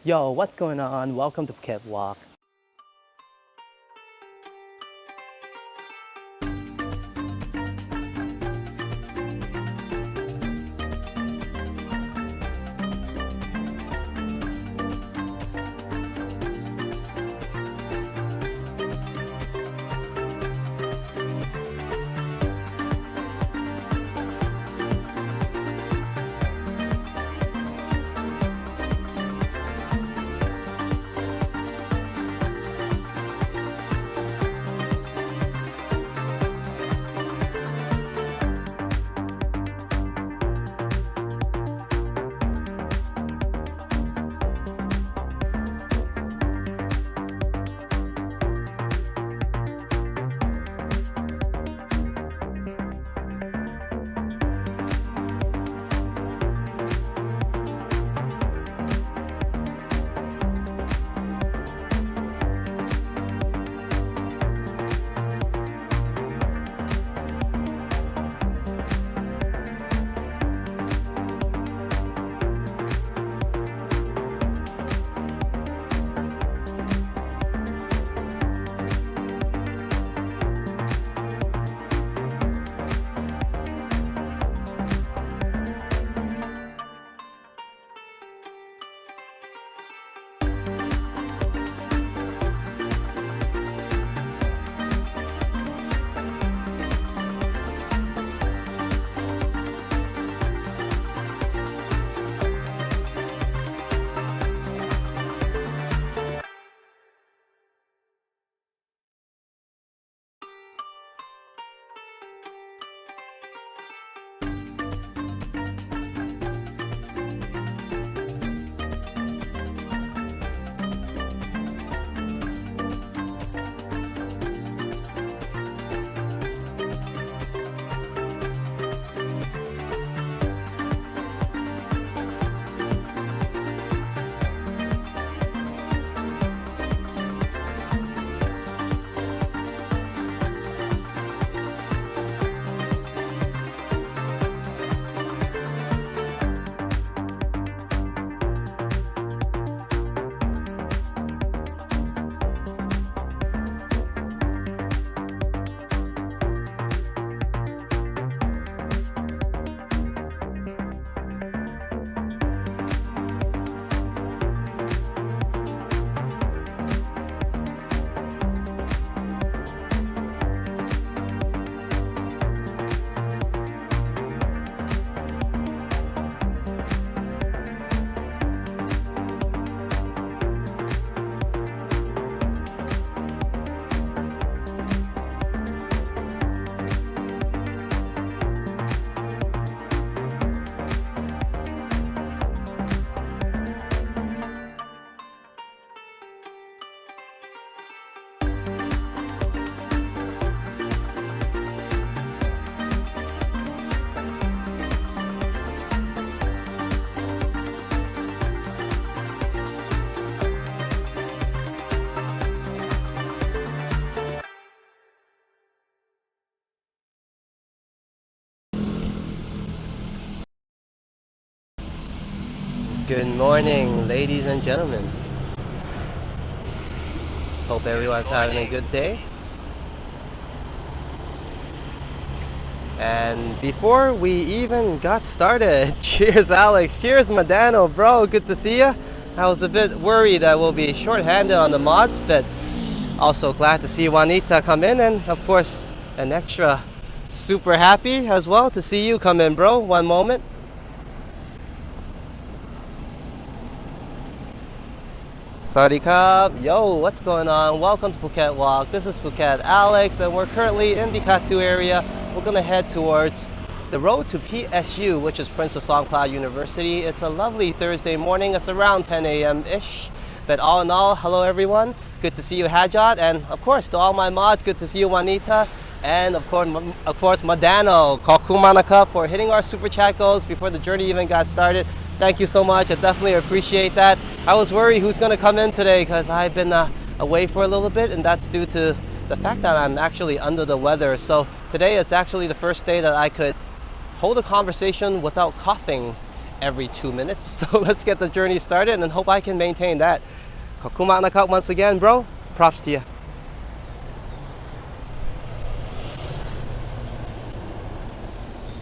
Yo, what's going on? Welcome to Phuket Walk. Good morning, ladies and gentlemen. Hope everyone's having a good day. And before we even got started, cheers, Alex. Cheers, Madano, bro. Good to see you. I was a bit worried I will be short-handed on the mods, but also glad to see Juanita come in, and of course, an extra super happy as well to see you come in, bro. One moment. Sawadee Krab. Yo, what's going on? Welcome to Phuket Walk. This is Phuket Alex, and we're currently in the Kathu area. We're gonna head towards the road to PSU, which is Princess Songkla University. It's a lovely Thursday morning. It's around 10 a.m.-ish. But all in all, hello everyone. Good to see you, Hajat, and of course to all my mods, good to see you, Juanita, and of course, Madano, Kokumanaka, for hitting our super chat goals before the journey even got started. Thank you so much. I definitely appreciate that. I was worried who's going to come in today because I've been away for a little bit, and that's due to the fact that I'm actually under the weather. So today it's actually the first day that I could hold a conversation without coughing every 2 minutes. So let's get the journey started and hope I can maintain that. Kokumak nakak once again, bro. Props to you.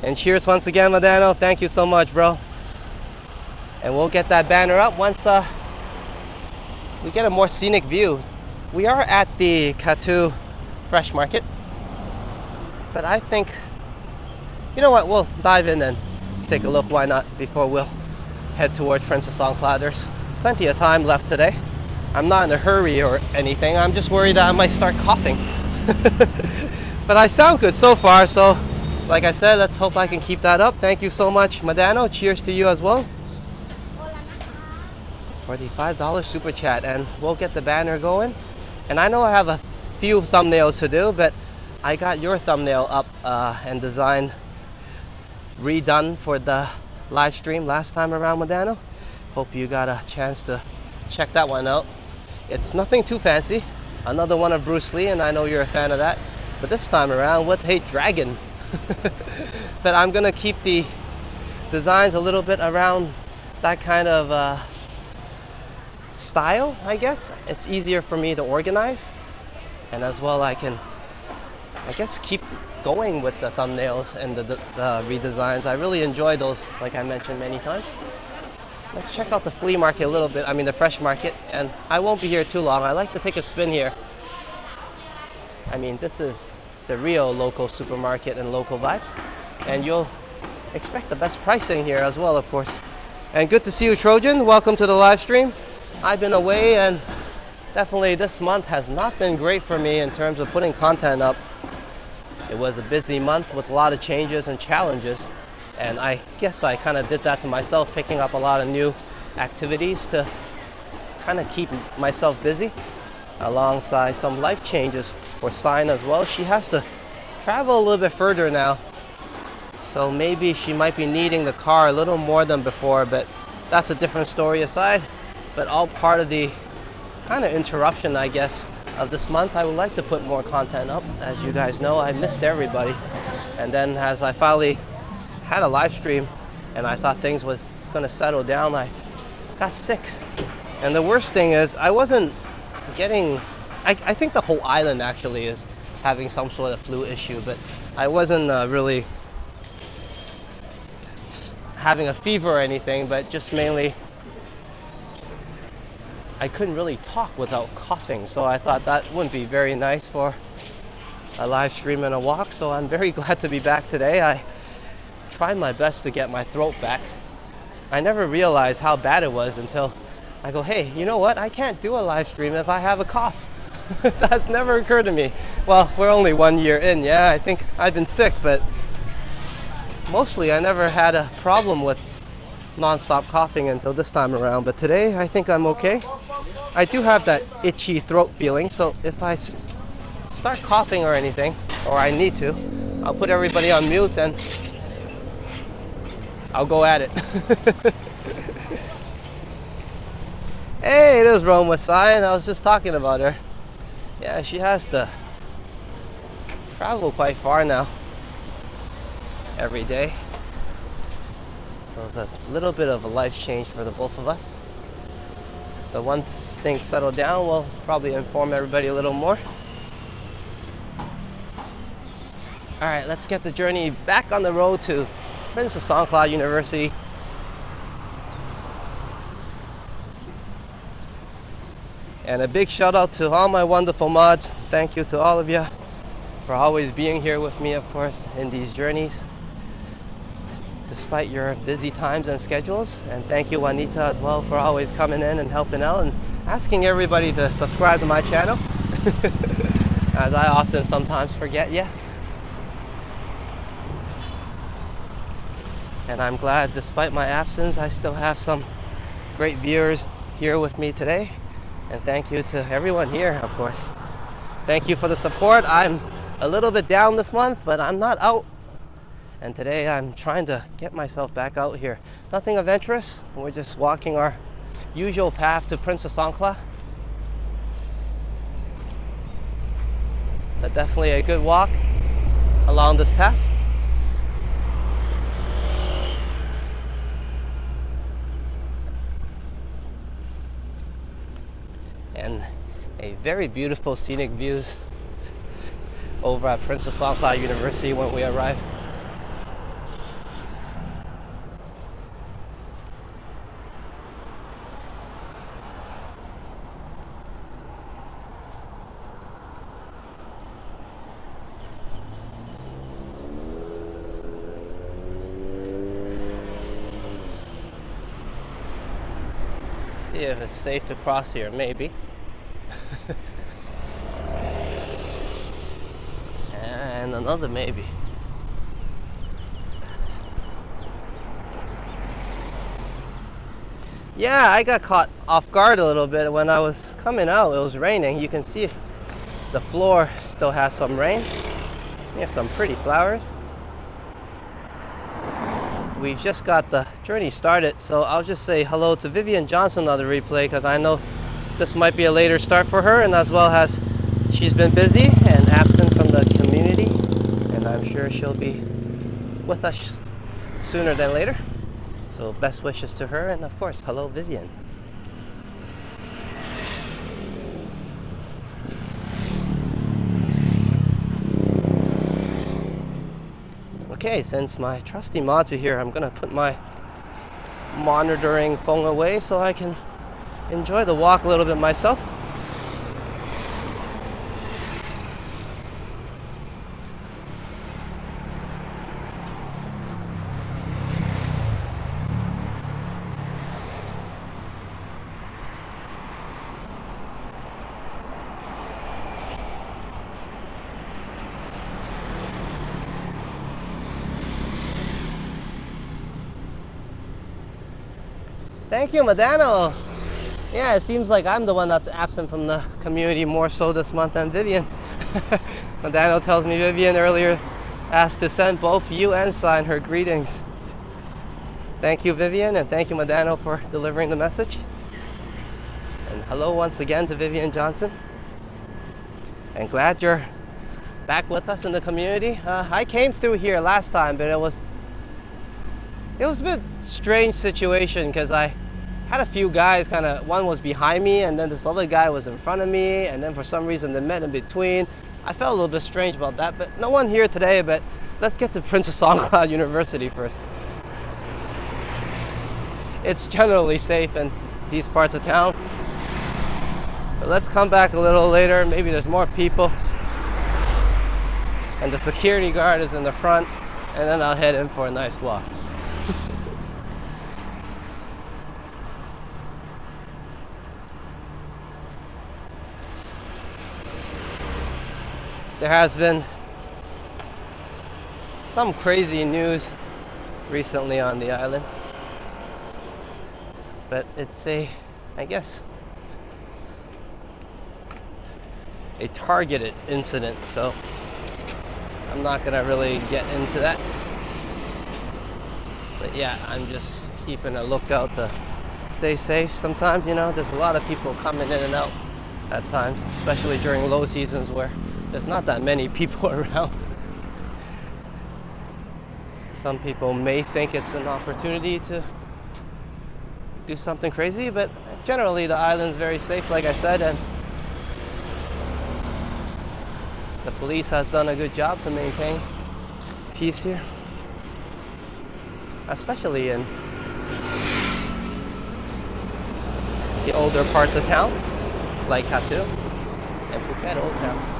And cheers once again, Madano. Thank you so much, bro. And we'll get that banner up once we get a more scenic view. We are at the Kathu Fresh Market, but I think, you know what, we'll dive in and take a look, why not, before we'll head towards Princess Songkla. There's plenty of time left today. I'm not in a hurry or anything, I'm just worried that I might start coughing. But I sound good so far, so like I said, let's hope I can keep that up. Thank you so much, Madano. Cheers to you as well for the $5 super chat, and we'll get the banner going. And I know I have a few thumbnails to do, but I got your thumbnail up and designed, redone for the live stream last time around, Madano. Hope you got a chance to check that one out. It's nothing too fancy, another one of Bruce Lee, and I know you're a fan of that, but this time around with a dragon. But I'm gonna keep the designs a little bit around that kind of style, I guess. It's easier for me to organize, and as well I can, I guess, keep going with the thumbnails and the redesigns. I really enjoy those, like I mentioned many times. Let's check out the flea market a little bit, I mean the fresh market, and I won't be here too long. I like to take a spin here. I mean, this is the real local supermarket and local vibes, and you'll expect the best pricing here as well, of course. And good to see you, Trojan. Welcome to the live stream. I've been away, and definitely this month has not been great for me in terms of putting content up. It was a busy month with a lot of changes and challenges, and I guess I kind of did that to myself, picking up a lot of new activities to kind of keep myself busy, alongside some life changes for Sign as well. She has to travel a little bit further now, so maybe she might be needing the car a little more than before, but that's a different story aside. But all part of the kind of interruption, I guess, of this month. I would like to put more content up. As you guys know, I missed everybody, and then as I finally had a live stream and I thought things was going to settle down, I got sick. And the worst thing is I wasn't getting, I think the whole island actually is having some sort of flu issue, but I wasn't really having a fever or anything, but just mainly I couldn't really talk without coughing, so I thought that wouldn't be very nice for a live stream and a walk. So I'm very glad to be back today. I tried my best to get my throat back. I never realized how bad it was until I go, hey, you know what? I can't do a live stream if I have a cough. That's never occurred to me. Well, we're only 1 year in. Yeah, I think I've been sick, but mostly I never had a problem with non-stop coughing until this time around. But today I think I'm okay. I do have that itchy throat feeling, so if I start coughing or anything, or I need to, I'll put everybody on mute and I'll go at it. Hey, there's Rome with Sign. I was just talking about her. Yeah, she has to travel quite far now every day. So it's a little bit of a life change for the both of us. So once things settle down, we'll probably inform everybody a little more. Alright, let's get the journey back on the road to Princess Songkla University. And a big shout out to all my wonderful mods. Thank you to all of you for always being here with me, of course, in these journeys, despite your busy times and schedules. And thank you, Juanita, as well, for always coming in and helping out and asking everybody to subscribe to my channel, as I often sometimes forget you. And I'm glad, despite my absence, I still have some great viewers here with me today. And thank you to everyone here, of course. Thank you for the support. I'm a little bit down this month, but I'm not out. And today I'm trying to get myself back out here. Nothing adventurous. We're just walking our usual path to Princess Songkla. But definitely a good walk along this path. and a very beautiful scenic views over at Princess Songkla University when we arrive. See if it's safe to cross here, maybe. And another maybe. Yeah, I got caught off guard a little bit when I was coming out. It was raining. You can see the floor still has some rain. Yeah, some pretty flowers. We just got the journey started, so I'll just say hello to Vivian Johnson on the replay because I know this might be a later start for her, and as well as she's been busy and absent from the community, and I'm sure she'll be with us sooner than later. So best wishes to her, and of course, hello Vivian. Okay, since my trusty mods are here, I'm gonna put my monitoring phone away so I can enjoy the walk a little bit myself. Thank you, Madano. Yeah, it seems like I'm the one that's absent from the community more so this month than Vivian. Madano tells me Vivian earlier asked to send both you and Sign her greetings. Thank you, Vivian, and thank you, Madano, for delivering the message. And hello once again to Vivian Johnson. And glad you're back with us in the community. I came through here last time, but it was a bit strange situation because I had a few guys one was behind me and then this other guy was in front of me, and then for some reason they met in between. I felt a little bit strange about that, but no one here today. But let's get to Princess Songkla University first. It's generally safe in these parts of town, but let's come back a little later. Maybe there's more people and the security guard is in the front, and then I'll head in for a nice walk. There has been some crazy news recently on the island, but it's I guess, a targeted incident, so I'm not gonna really get into that. But yeah, I'm just keeping a lookout to stay safe. Sometimes, there's a lot of people coming in and out at times, especially during low seasons where there's not that many people around. Some people may think it's an opportunity to do something crazy, but generally the island's very safe, like I said, and the police has done a good job to maintain peace here, especially in the older parts of town, like Kathu and Phuket Old Town.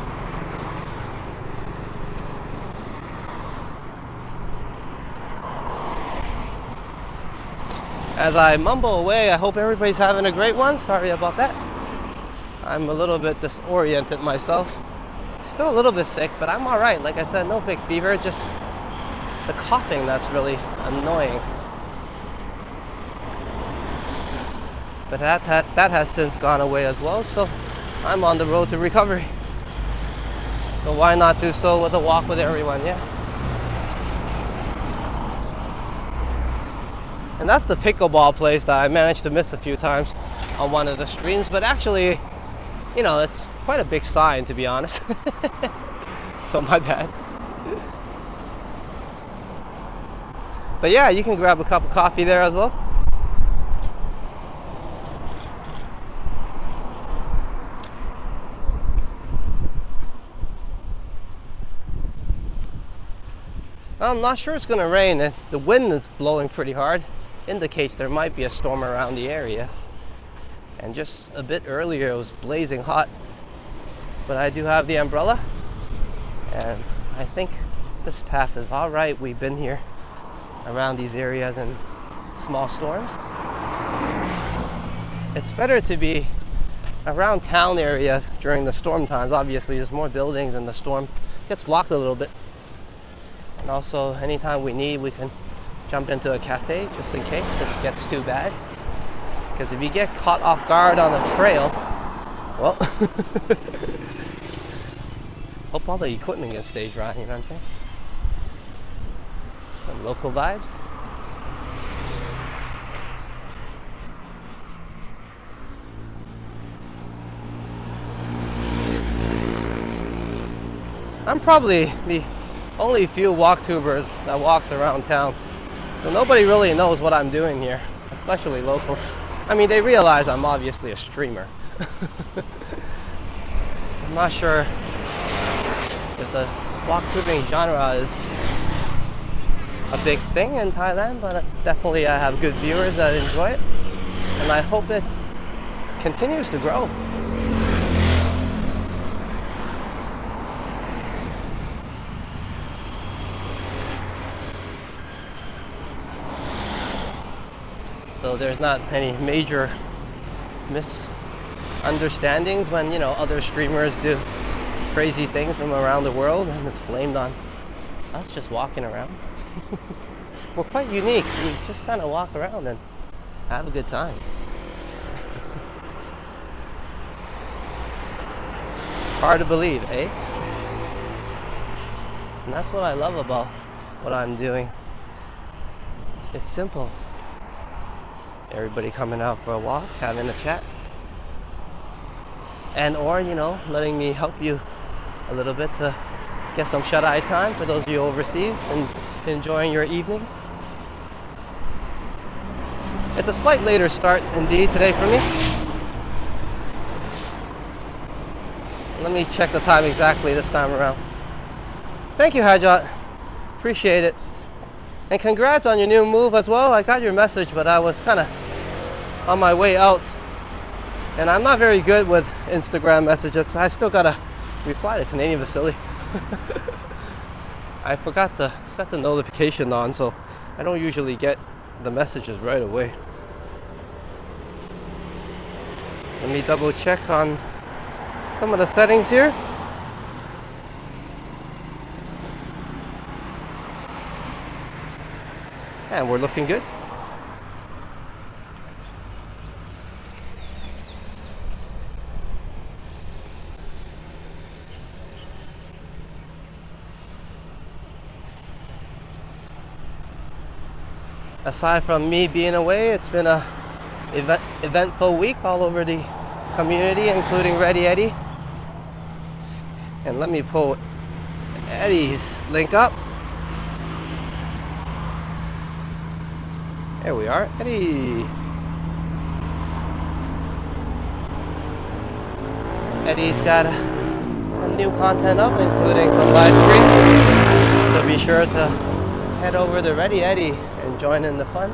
As I mumble away, I hope everybody's having a great one. Sorry about that. I'm a little bit disoriented myself. Still a little bit sick, but I'm alright. Like I said, no big fever, just the coughing that's really annoying. But that has since gone away as well, so I'm on the road to recovery. So why not do so with a walk with everyone, yeah? And that's the pickleball place that I managed to miss a few times on one of the streams, but actually, it's quite a big sign, to be honest. So my bad. But yeah, you can grab a cup of coffee there as well. I'm not sure it's going to rain. The wind is blowing pretty hard. Indicates there might be a storm around the area. And just a bit earlier it was blazing hot. But I do have the umbrella. And I think this path is alright. We've been here around these areas in small storms. It's better to be around town areas during the storm times. Obviously there's more buildings and the storm gets blocked a little bit. And also anytime we need, we can jump into a cafe just in case it gets too bad. Because if you get caught off guard on a trail, well, hope all the equipment gets stay dry, you know what I'm saying? Some local vibes. I'm probably the only few walktubers that walks around town, so nobody really knows what I'm doing here, especially locals. I mean, they realize I'm obviously a streamer. I'm not sure if the walktubing genre is a big thing in Thailand, but definitely I have good viewers that enjoy it, and I hope it continues to grow. So there's not any major misunderstandings when, you know, other streamers do crazy things from around the world and it's blamed on us just walking around. We're quite unique. We just kind of walk around and have a good time. Hard to believe, eh? And that's what I love about what I'm doing. It's simple. Everybody coming out for a walk, having a chat, and or, you know, letting me help you a little bit to get some shut-eye time for those of you overseas and enjoying your evenings. It's a slight later start indeed today for me. Let me check the time exactly this time around. Thank you, Hajat. Appreciate it. And congrats on your new move as well. I got your message, but I was kind of on my way out. And I'm not very good with Instagram messages. I still got to reply to Canadian Vasily. I forgot to set the notification on, so I don't usually get the messages right away. Let me double check on some of the settings here. And we're looking good. Aside from me being away, it's been a eventful week all over the community, including Ready Eddie. And let me pull Eddie's link up. There we are, Eddie. Eddie's got some new content up, including some live streams. So be sure to head over to Ready Eddie and join in the fun.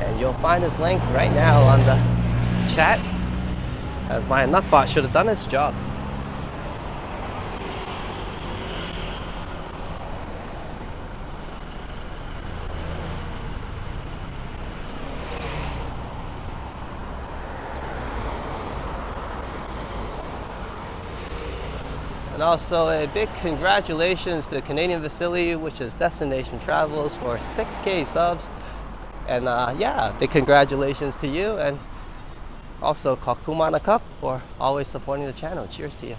And you'll find his link right now on the chat, as my nutbot should have done its job. And also a big congratulations to Canadian Vasily, which is Destination Travels, for 6K subs. And yeah, big congratulations to you, and also Kakumana Cup for always supporting the channel. Cheers to you.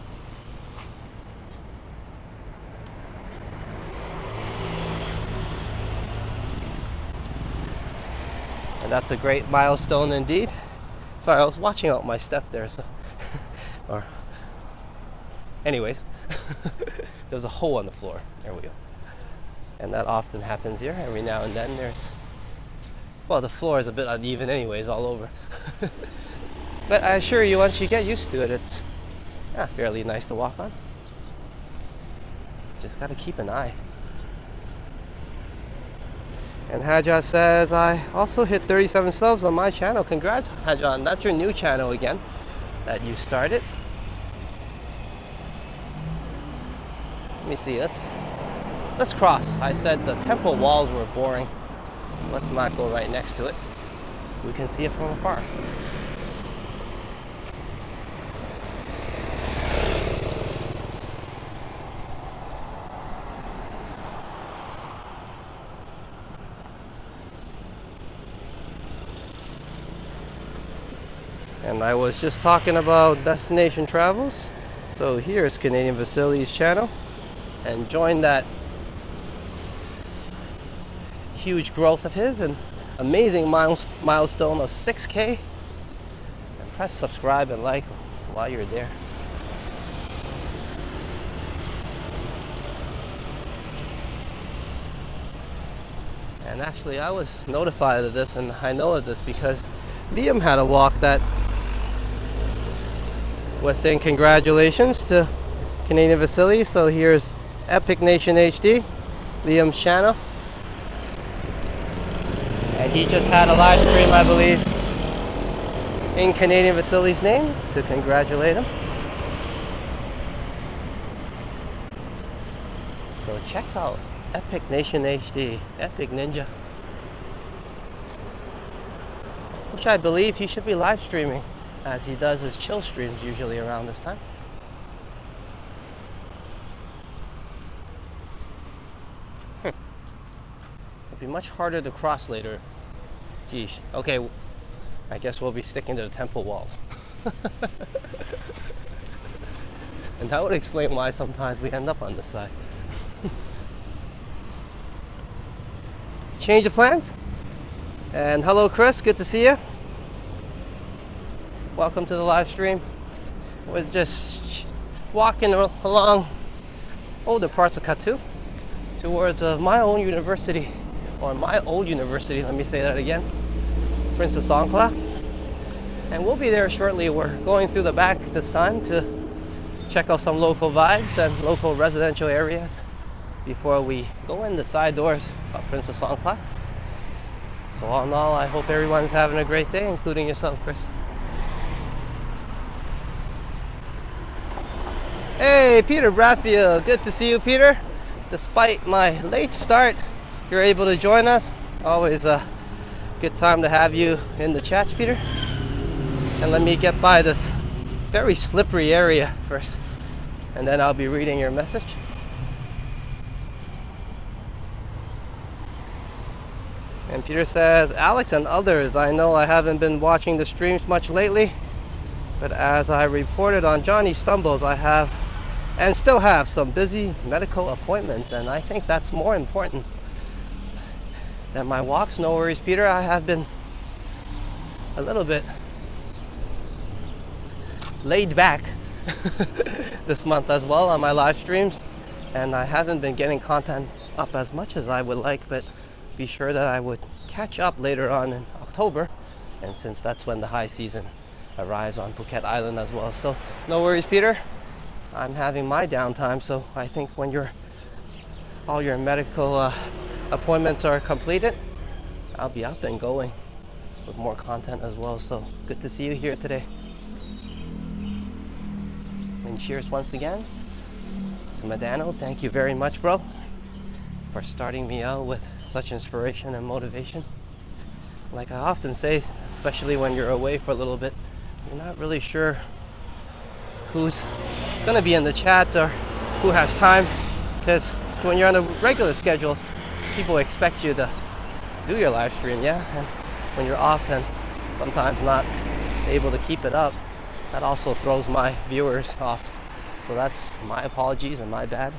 And that's a great milestone indeed. Sorry, I was watching out my step there, so or anyways, there's a hole on the floor. There we go. And that often happens here. Every now and then there's, well, the floor is a bit uneven anyways all over. But I assure you, once you get used to it, it's fairly nice to walk on. Just gotta keep an eye. And Haja says, I also hit 37 subs on my channel. Congrats, Hajan. That's your new channel again that you started. Let me see. Let's cross. I said the temple walls were boring. So let's not go right next to it. We can see it from afar. And I was just talking about destination travels. So here's Canadian Vasily's channel. And join that huge growth of his and amazing milestone of 6K. And press subscribe and like while you're there. And actually I was notified of this, and I know of this because Liam had a walk that was saying congratulations to Canadian Vasily. So here's Epic Nation HD, Liam's channel. And he just had a live stream, I believe, in Canadian Vasily's name to congratulate him. So check out Epic Nation HD, Epic Ninja. Which I believe he should be live streaming, as he does his chill streams usually around this time. It'll be much harder to cross later. Geesh. Okay, I guess we'll be sticking to the temple walls. And that would explain why sometimes we end up on this side. Change of plans? And hello Chris, good to see you. Welcome to the live stream. Was just walking along older parts of Kathu towards my own university, or my old university, let me say that again, Princess Songkla. And we'll be there shortly. We're going through the back this time to check out some local vibes and local residential areas before we go in the side doors of Princess Songkla. So all in all, I hope everyone's having a great day, including yourself, Chris. Hey, Peter Bradfield. Good to see you, Peter. Despite my late start, you're able to join us. Always a good time to have you in the chats, Peter. And let me get by this very slippery area first, and then I'll be reading your message. And Peter says, Alex and others, I know I haven't been watching the streams much lately, but as I reported on Johnny Stumbles, I have and still have some busy medical appointments, and I think that's more important than my walks. No worries, Peter. I have been a little bit laid back this month as well on my live streams, and I haven't been getting content up as much as I would like, but be sure that I would catch up later on in October, and since that's when the high season arrives on Phuket Island as well. So no worries, Peter. I'm having my downtime, so I think when all your medical appointments are completed, I'll be up and going with more content as well. So good to see you here today. And cheers once again. Smadano, thank you very much, bro, for starting me out with such inspiration and motivation. Like I often say, especially when you're away for a little bit, you're not really sure who's gonna be in the chat or who has time, because when you're on a regular schedule, people expect you to do your live stream, yeah, and when you're off and sometimes not able to keep it up, that also throws my viewers off. So that's my apologies and my bad.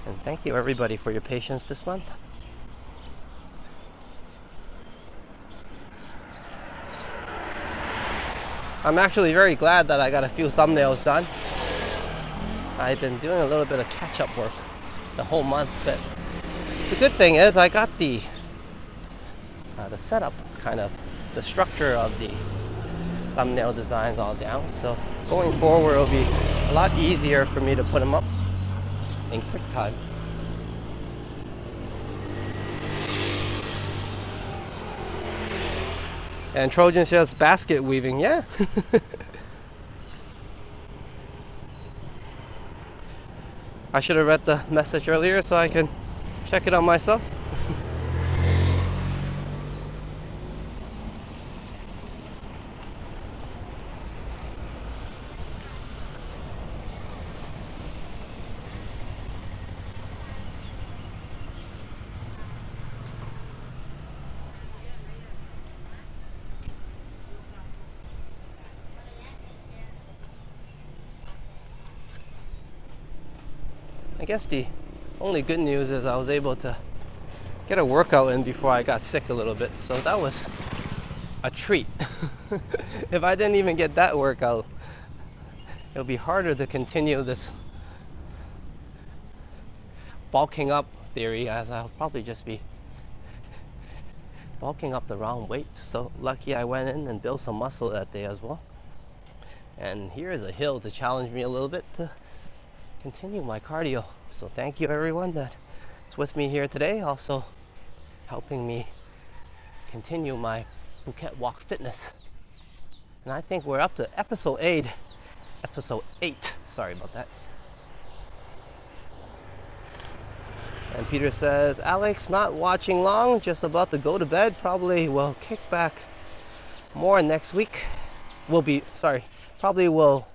And thank you everybody for your patience this month. I'm actually very glad that I got a few thumbnails done. I've been doing a little bit of catch-up work the whole month, but the good thing is I got the setup, kind of the structure of the thumbnail designs all down. So going forward, it'll be a lot easier for me to put them up. in quick time. And Trojan's just basket weaving, yeah. I should have read the message earlier so I can check it out myself. I guess the only good news is I was able to get a workout in before I got sick a little bit, so that was a treat. If I didn't even get that workout, it'll be harder to continue this bulking up theory, as I'll probably just be bulking up the wrong weights. So lucky I went in and built some muscle that day as well. And here's a hill to challenge me a little bit to continue my cardio. So thank you everyone that's with me here today, also helping me continue my Phuket walk fitness. And I think we're up to episode 8. Sorry about that. And Peter says, Alex, not watching long, just about to go to bed. Probably will kick back more next week. Probably will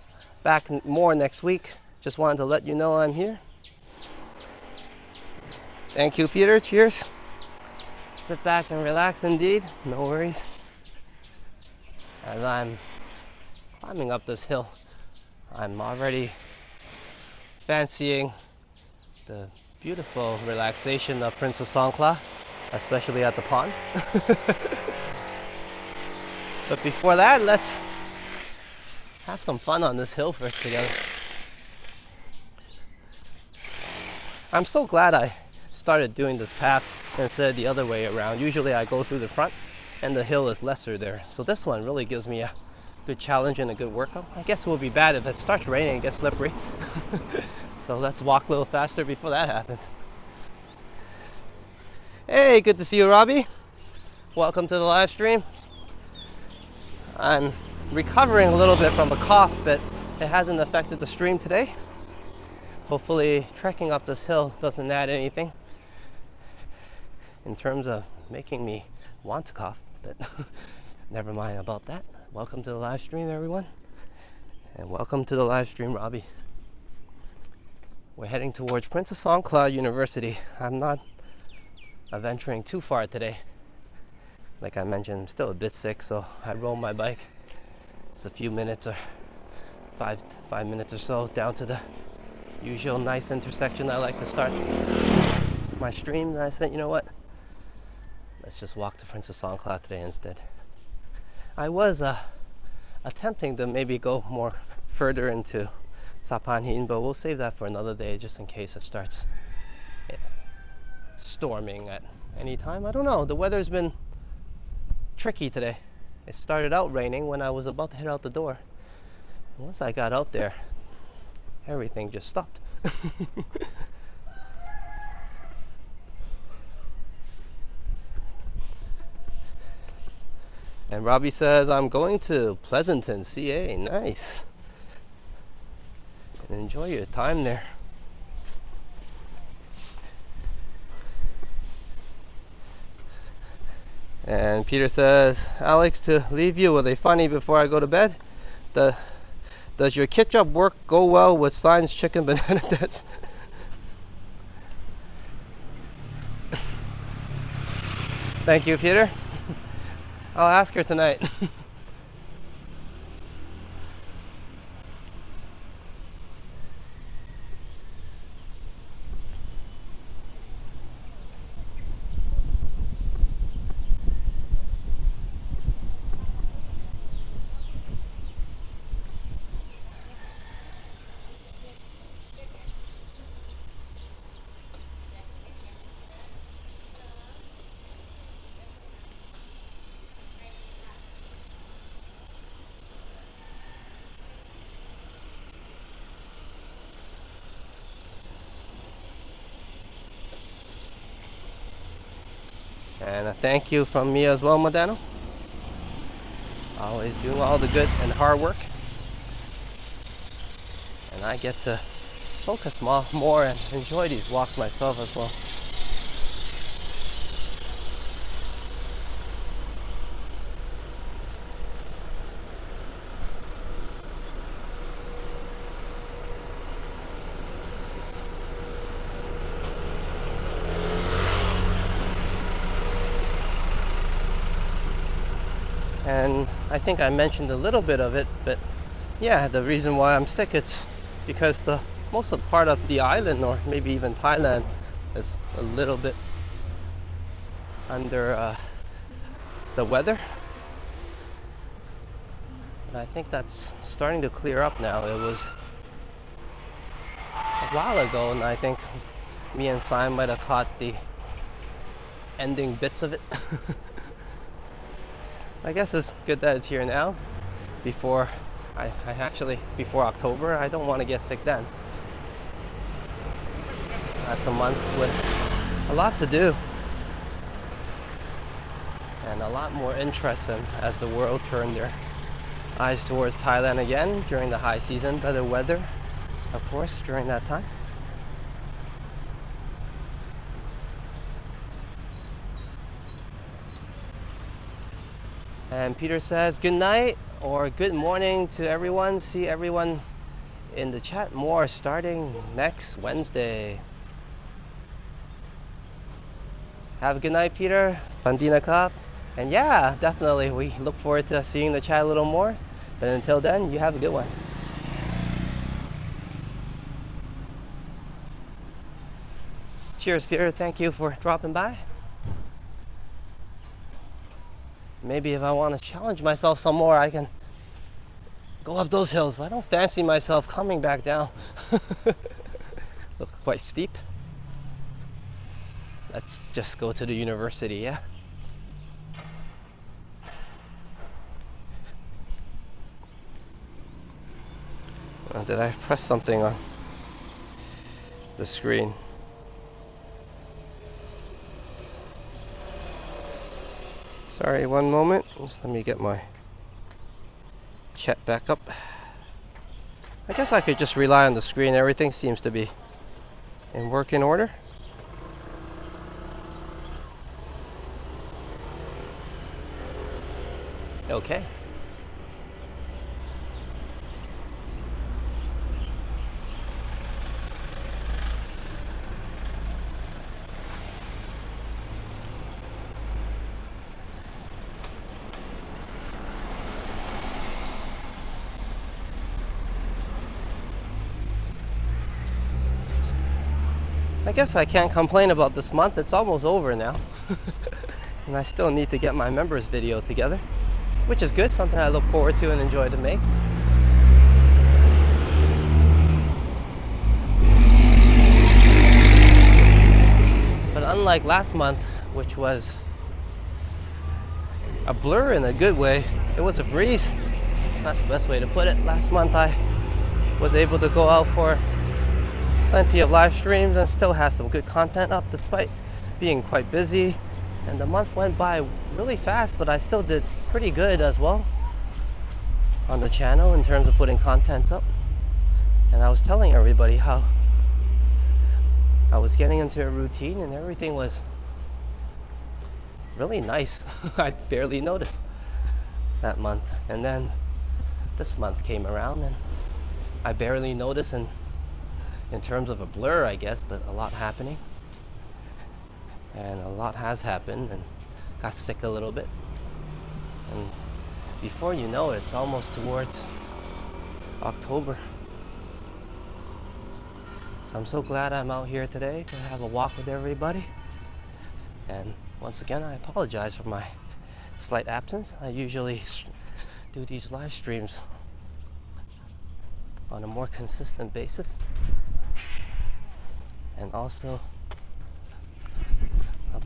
back more next week. Just wanted to let you know I'm here. Thank you, Peter. Cheers. Sit back and relax indeed. No worries. As I'm climbing up this hill, I'm already fancying the beautiful relaxation of Princess Songkla, especially at the pond. But before that, let's have some fun on this hill first together. I'm so glad I started doing this path instead of the other way around. Usually I go through the front and the hill is lesser there. So this one really gives me a good challenge and a good workout. I guess it will be bad if it starts raining and gets slippery. So let's walk a little faster before that happens. Hey, good to see you, Robbie. Welcome to the live stream. I'm recovering a little bit from a cough, but it hasn't affected the stream today. Hopefully trekking up this hill doesn't add anything in terms of making me want to cough, but never mind about that. Welcome to the live stream, everyone. And welcome to the live stream, Robbie. We're heading towards Princess Songkla University. I'm not venturing too far today. Like I mentioned, I'm still a bit sick, so I rode my bike. It's a few minutes or five minutes or so down to the usual nice intersection I like to start my stream. And I said, you know what? Let's just walk to Princess Songkla today instead. I was attempting to maybe go more further into Sapanhin, but we'll save that for another day just in case it starts storming at any time. I don't know. The weather's been tricky today. It started out raining when I was about to head out the door. Once I got out there, everything just stopped. And Robbie says, I'm going to Pleasanton, CA. Nice. And enjoy your time there. And Peter says, Alex, to leave you with a funny before I go to bed. Does your ketchup work go well with Science Chicken Banana Debts? Thank you, Peter. I'll ask her tonight. And a thank you from me as well, Modano. Always doing all the good and hard work. And I get to focus more and enjoy these walks myself as well. And I think I mentioned a little bit of it, but yeah, the reason why I'm sick, it's because the most of the part of the island, or maybe even Thailand, is a little bit under the weather. But I think that's starting to clear up now. It was a while ago, and I think me and Simon might have caught the ending bits of it. I guess it's good that it's here now. Before before October, I don't want to get sick then. That's a month with a lot to do and a lot more interest in as the world turned their eyes towards Thailand again during the high season. Better weather, of course, during that time. And Peter says good night or good morning to everyone. See everyone in the chat more starting next Wednesday. Have a good night, Peter. Pandina Cup. And yeah, definitely, we look forward to seeing the chat a little more. But until then, you have a good one. Cheers, Peter. Thank you for dropping by. Maybe if I want to challenge myself some more, I can go up those hills, but I don't fancy myself coming back down. Look quite steep. Let's just go to the university, yeah? Did I press something on the screen? Sorry, one moment. Just let me get my chat back up. I guess I could just rely on the screen. Everything seems to be in working order. Okay. I guess I can't complain about this month. It's almost over now. And I still need to get my members video together, which is good, something I look forward to and enjoy to make. But unlike last month, which was a blur in a good way, it was a breeze. That's the best way to put it. Last month I was able to go out for plenty of live streams and still have some good content up despite being quite busy. And the month went by really fast, but I still did pretty good as well on the channel in terms of putting content up. And I was telling everybody how I was getting into a routine and everything was really nice. I barely noticed that month. And then this month came around and I barely noticed, and in terms of a blur, I guess, but a lot happening. And a lot has happened, and got sick a little bit. And before you know it, it's almost towards October. So I'm so glad I'm out here today to have a walk with everybody. And once again, I apologize for my slight absence. I usually do these live streams on a more consistent basis. And also,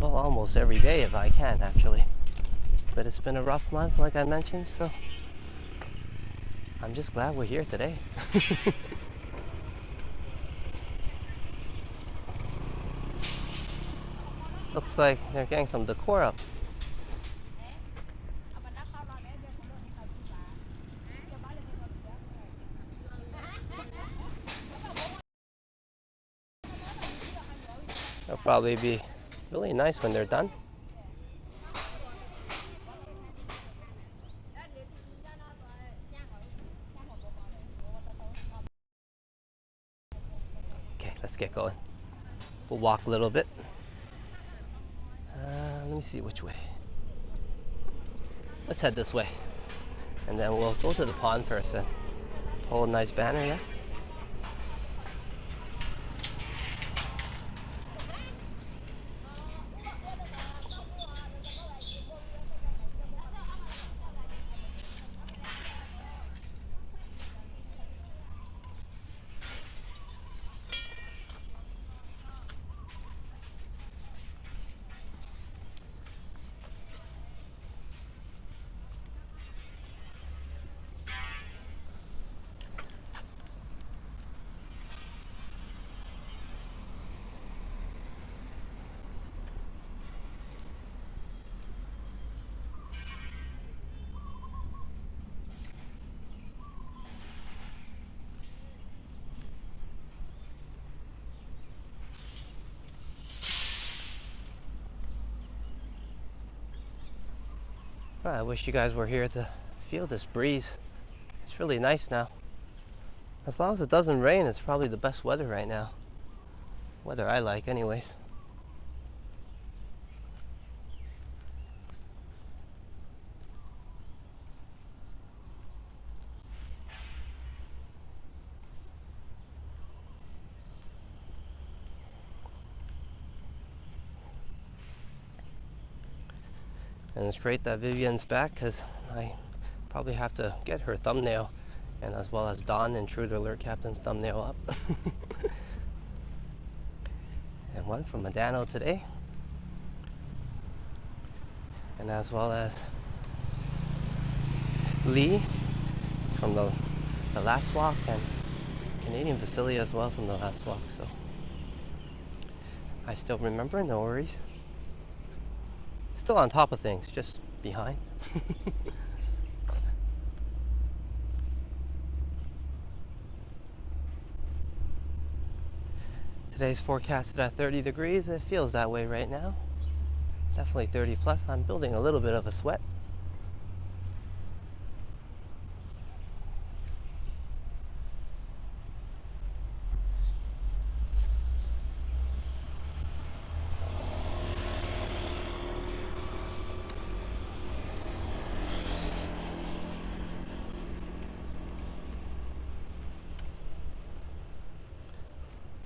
well, almost every day if I can, actually. But it's been a rough month, like I mentioned, so I'm just glad we're here today. Looks like they're getting some decor up. It'll probably be really nice when they're done. Okay, let's get going. We'll walk a little bit. Let me see which way. Let's head this way. And then we'll go to the pond first and hold a nice banner there. I wish you guys were here to feel this breeze. It's really nice now. As long as it doesn't rain, it's probably the best weather right now. Weather I like anyways. And it's great that Vivian's back because I probably have to get her thumbnail and as well as Don Intruder Alert Captain's thumbnail up. And one from Medano today. And as well as Lee from the last walk and Canadian Vasily as well from the last walk. So I still remember, no worries. Still on top of things, just behind. Today's forecasted at 30 degrees. It feels that way right now. Definitely 30 plus. I'm building a little bit of a sweat.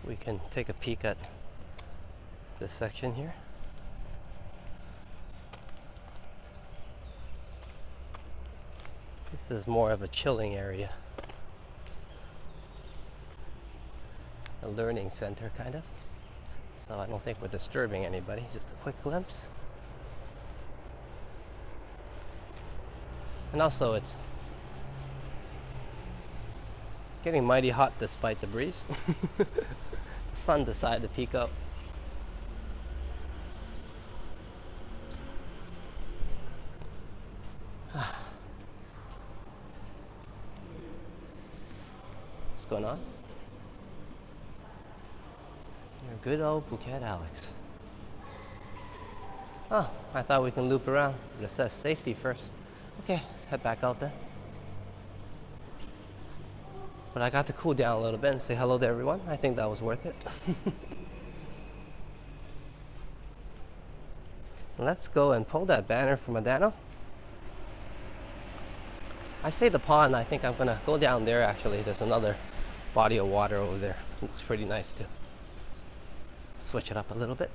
We can take a peek at this section here. This is more of a chilling area. A learning center, kind of. So I don't think we're disturbing anybody. Just a quick glimpse. And also it's getting mighty hot despite the breeze. The sun decided to peek out. What's going on? Your good old Phuket Alex. Oh, I thought we can loop around, but it says safety first. Okay, let's head back out then. But I got to cool down a little bit and say hello to everyone. I think that was worth it. Let's go and pull that banner from Medano. I say the pond, I think I'm gonna go down there actually. There's another body of water over there. It looks pretty nice too. Switch it up a little bit.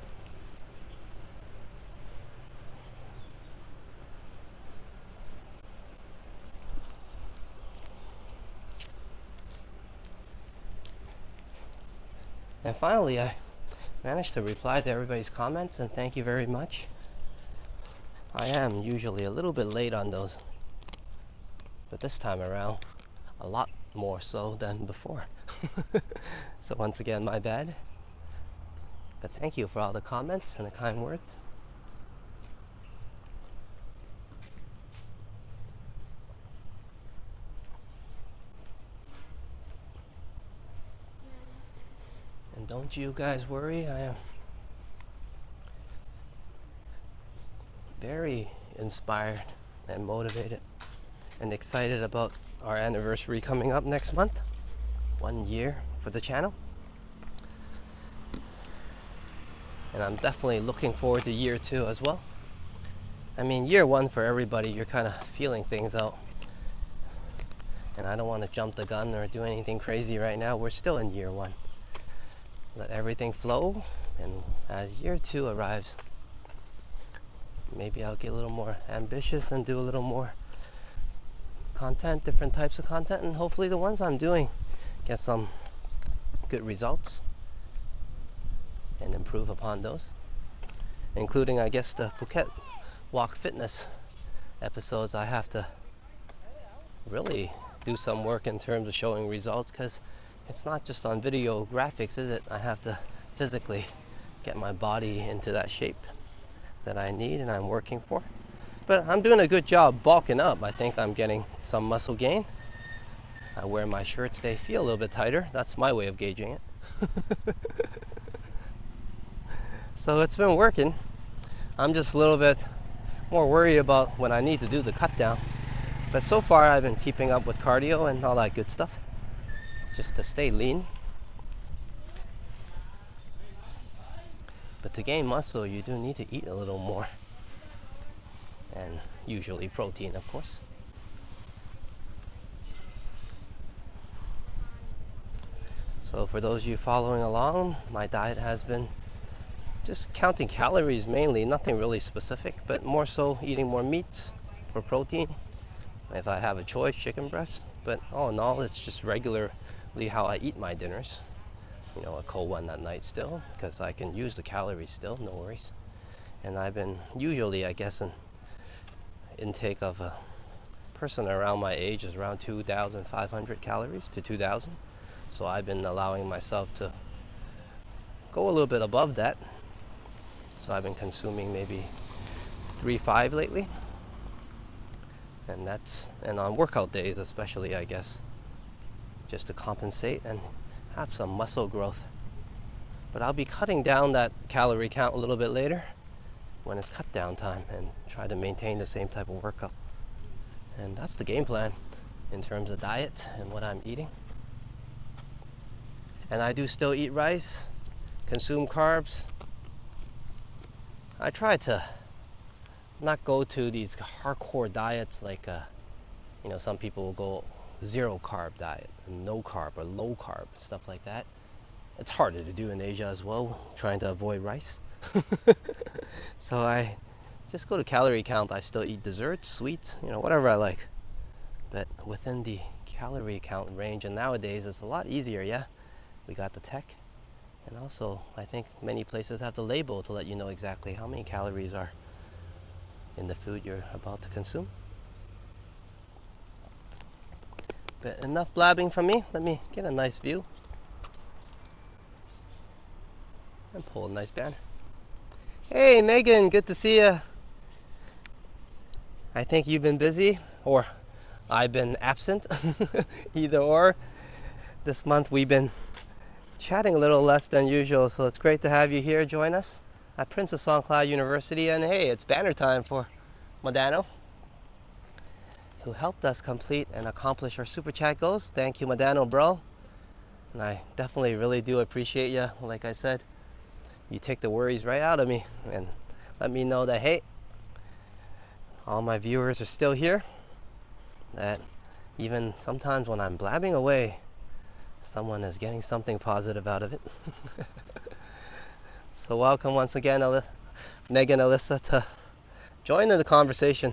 And finally, I managed to reply to everybody's comments, and thank you very much. I am usually a little bit late on those, but this time around, a lot more so than before. So once again, my bad. But thank you for all the comments and the kind words. And don't you guys worry, I am very inspired and motivated and excited about our anniversary coming up next month. 1 year for the channel. And I'm definitely looking forward to year 2 as well. I mean, year 1 for everybody, you're kind of feeling things out. And I don't want to jump the gun or do anything crazy right now. We're still in year 1. Let everything flow, and as year 2 arrives, maybe I'll get a little more ambitious and do a little more content, different types of content, and hopefully the ones I'm doing get some good results and improve upon those, including, I guess, the Phuket Walk Fitness episodes. I have to really do some work in terms of showing results, because it's not just on video graphics, is it? I have to physically get my body into that shape that I need and I'm working for. But I'm doing a good job bulking up. I think I'm getting some muscle gain. I wear my shirts, they feel a little bit tighter. That's my way of gauging it. So it's been working. I'm just a little bit more worried about when I need to do the cut down. But so far I've been keeping up with cardio and all that good stuff, just to stay lean. But to gain muscle, you do need to eat a little more, and usually protein, of course. So for those of you following along, my diet has been just counting calories mainly, nothing really specific, but more so eating more meats for protein. If I have a choice, chicken breast. But all in all, it's just regularly how I eat my dinners. You know, a cold one at night still, because I can use the calories still, no worries. And I've been usually, I guess, an intake of a person around my age is around 2,500 calories to 2,000. So I've been allowing myself to go a little bit above that. So I've been consuming maybe 3-5 lately. And on workout days especially, I guess, just to compensate and have some muscle growth. But I'll be cutting down that calorie count a little bit later when it's cut down time, and try to maintain the same type of workout. And that's the game plan in terms of diet and what I'm eating. And I do still eat rice, consume carbs. I try to not go to these hardcore diets like some people will go 0 carb diet, no carb or low carb, stuff like that. It's harder to do in Asia as well, trying to avoid rice. So I just go to calorie count. I still eat desserts, sweets, whatever I like, but within the calorie count range. And nowadays it's a lot easier. Yeah, we got the tech, and also I think many places have the label to let you know exactly how many calories are in the food you're about to consume. But enough blabbing from me. Let me get a nice view and pull a nice banner. Hey Megan, good to see you. I think you've been busy, or I've been absent. Either or. This month we've been chatting a little less than usual, so it's great to have you here. Join us at Princess Songkla University. And hey, it's banner time for Modano, who helped us complete and accomplish our super chat goals. Thank you, Modano, bro. And I definitely really do appreciate you. Like I said, you take the worries right out of me and let me know that, hey, all my viewers are still here, that even sometimes when I'm blabbing away, someone is getting something positive out of it. So welcome once again, Megan, Alyssa, to join in the conversation.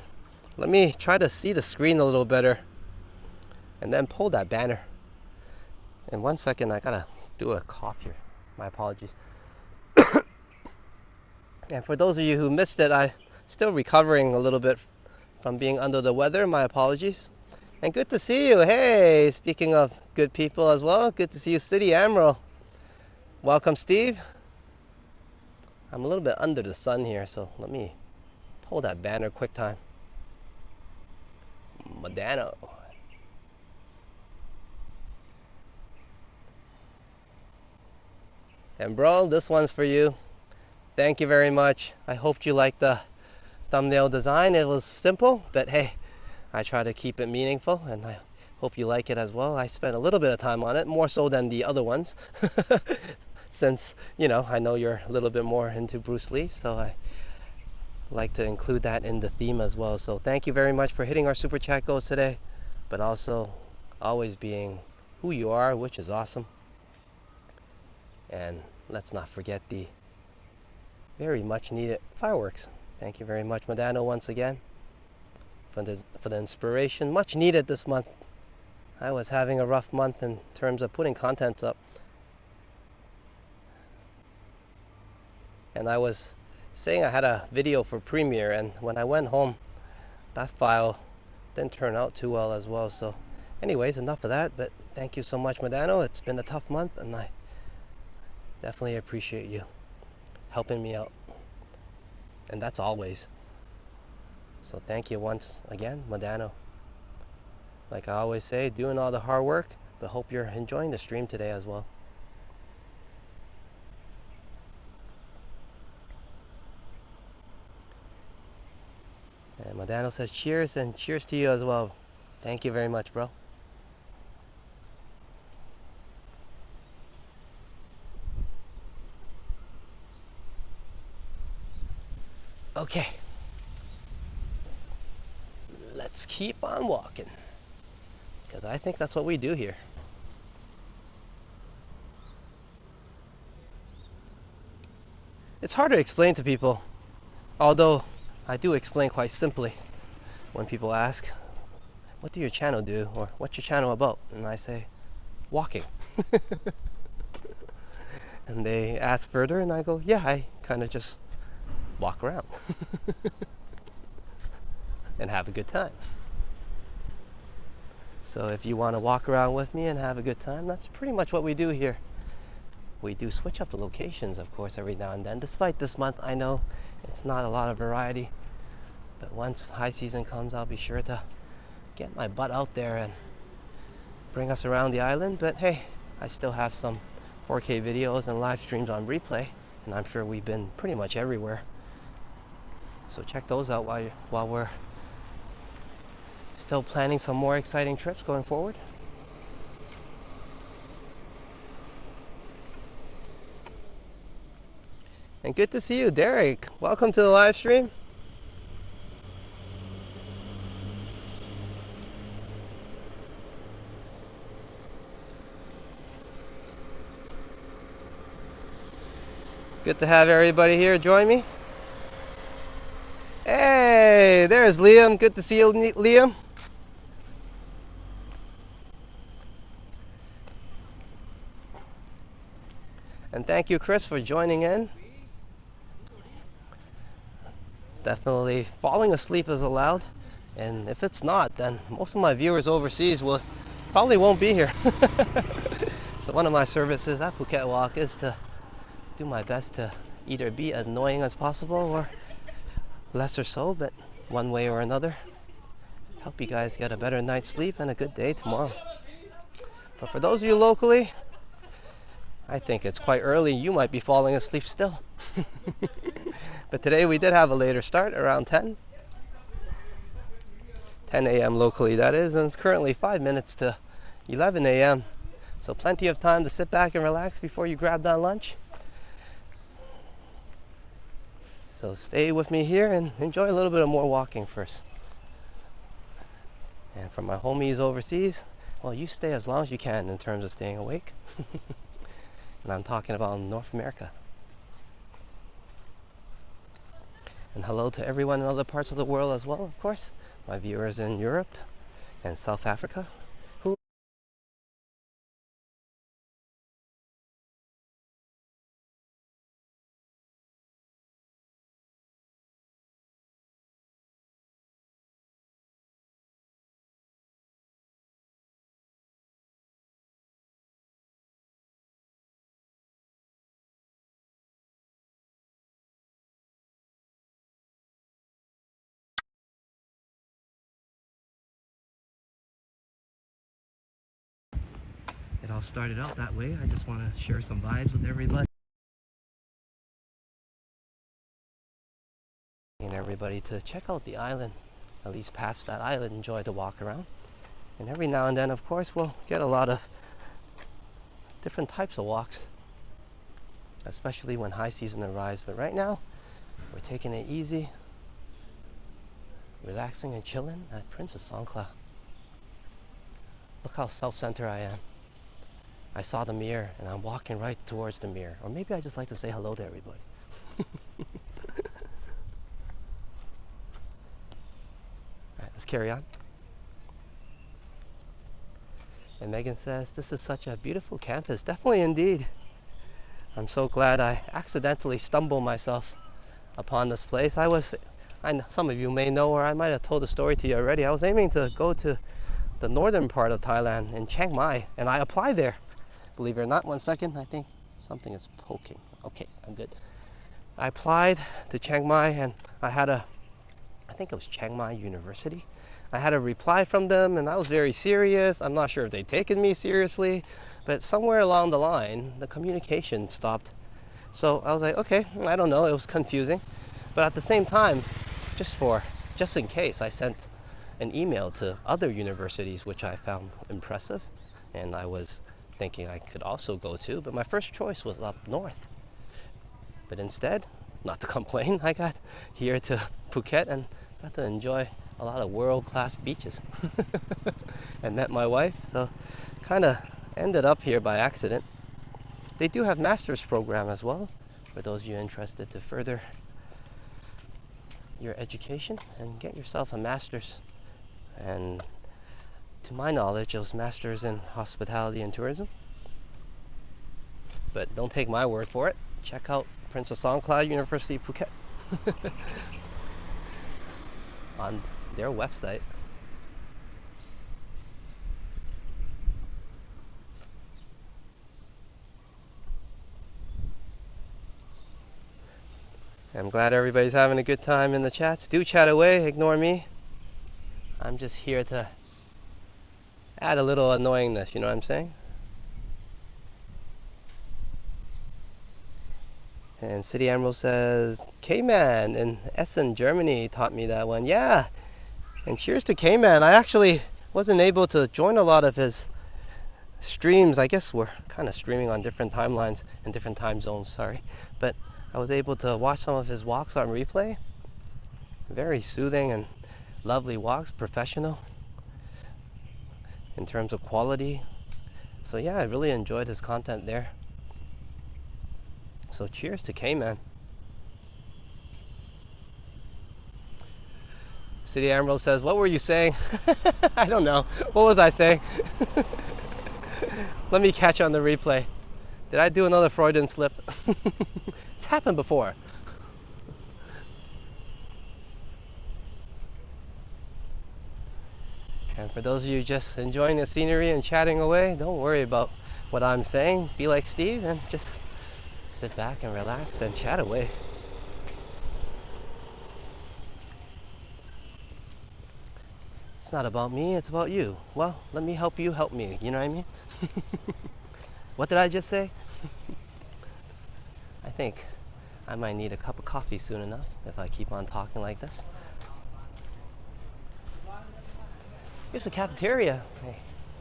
Let me try to see the screen a little better and then pull that banner. In 1 second, I gotta do a cough here. My apologies. And for those of you who missed it, I'm still recovering a little bit from being under the weather. My apologies. And good to see you. Hey, speaking of good people as well, good to see you, City Admiral. Welcome, Steve. I'm a little bit under the sun here, so let me pull that banner quick time. Madano. And bro, this one's for you. Thank you very much. I hoped you liked the thumbnail design. It was simple, but hey, I try to keep it meaningful, and I hope you like it as well. I spent a little bit of time on it, more so than the other ones, since, you know, I know you're a little bit more into Bruce Lee, so I like to include that in the theme as well. So thank you very much for hitting our super chat goals today, but also always being who you are, which is awesome. And let's not forget the very much needed fireworks. Thank you very much, Madano, once again for the inspiration. Much needed this month. I was having a rough month in terms of putting content up. And I was saying I had a video for Premiere, and when I went home, that file didn't turn out too well as well. So anyways, enough of that, but thank you so much, Madano. It's been a tough month, and I definitely appreciate you helping me out. And that's always. So thank you once again, Madano. Like I always say, doing all the hard work, but hope you're enjoying the stream today as well. And Madano says cheers, and cheers to you as well. Thank you very much, bro. Okay. Let's keep on walking, because I think that's what we do here. It's hard to explain to people, although I do explain quite simply when people ask, what do your channel do, or what's your channel about? And I say, walking. And they ask further, and I go, yeah, I kind of just walk around and have a good time. So if you want to walk around with me and have a good time, that's pretty much what we do here. We do switch up the locations, of course, every now and then. Despite this month, I know it's not a lot of variety, but once high season comes, I'll be sure to get my butt out there and bring us around the island. But hey, I still have some 4K videos and live streams on replay, and I'm sure we've been pretty much everywhere. So check those out while we're still planning some more exciting trips going forward. And good to see you, Derek. Welcome to the live stream. Good to have everybody here join me. Hey, there's Liam. Good to see you, Liam. And thank you, Chris, for joining in. Definitely falling asleep is allowed. And if it's not, then most of my viewers overseas probably won't be here. So one of my services at Phuket Walk is to do my best to either be as annoying as possible or lesser so, but one way or another, help you guys get a better night's sleep and a good day tomorrow. But for those of you locally, I think it's quite early. You might be falling asleep still. But today we did have a later start, around 10 a.m. locally, that is, and it's currently 5 minutes to 11 a.m. So plenty of time to sit back and relax before you grab that lunch. So stay with me here and enjoy a little bit of more walking first. And for my homies overseas, well, you stay as long as you can in terms of staying awake. And I'm talking about North America. And hello to everyone in other parts of the world as well, of course. My viewers in Europe and South Africa. I'll start it out that way. I just want to share some vibes with everybody. And everybody to check out the island, at least perhaps that island, enjoy to walk around. And every now and then, of course, we'll get a lot of different types of walks, especially when high season arrives. But right now, we're taking it easy, relaxing and chilling at Princess Songkla. Look how self-centered I am. I saw the mirror and I'm walking right towards the mirror. Or maybe I just like to say hello to everybody. Alright, let's carry on. And Megan says, this is such a beautiful campus. Definitely indeed. I'm so glad I accidentally stumbled myself upon this place. I know some of you may know, or I might have told the story to you already. I was aiming to go to the northern part of Thailand in Chiang Mai, and I applied there. Believe it or not, 1 second, I think something is poking. Okay, I'm good. I applied to Chiang Mai, and I think it was Chiang Mai University. I had a reply from them, and I was very serious. I'm not sure if they'd taken me seriously, but somewhere along the line, the communication stopped. So I was like, okay, I don't know, it was confusing. But at the same time, just in case, I sent an email to other universities, which I found impressive, and I was thinking I could also go to, but my first choice was up north. But instead, not to complain, I got here to Phuket and got to enjoy a lot of world-class beaches and met my wife, so kind of ended up here by accident. They do have master's program as well for those of you interested to further your education and get yourself a master's. And to my knowledge, it was master's in hospitality and tourism. But don't take my word for it. Check out Princess Songkla University Phuket on their website. I'm glad everybody's having a good time in the chats. Do chat away, ignore me. I'm just here to add a little annoyingness, you know what I'm saying? And City Emerald says, K-Man in Essen, Germany taught me that one. Yeah, and cheers to K-Man. I actually wasn't able to join a lot of his streams. I guess we're kind of streaming on different timelines and different time zones, sorry. But I was able to watch some of his walks on replay. Very soothing and lovely walks, professional in terms of quality. So yeah, I really enjoyed his content there. So cheers to K-Man. City Emerald says, what were you saying? I don't know. What was I saying? Let me catch on the replay. Did I do another Freudian slip? It's happened before. And for those of you just enjoying the scenery and chatting away, don't worry about what I'm saying. Be like Steve and just sit back and relax and chat away. It's not about me, it's about you. Well, let me help you help me, you know what I mean? What did I just say? I think I might need a cup of coffee soon enough if I keep on talking like this. Here's the cafeteria. Hey,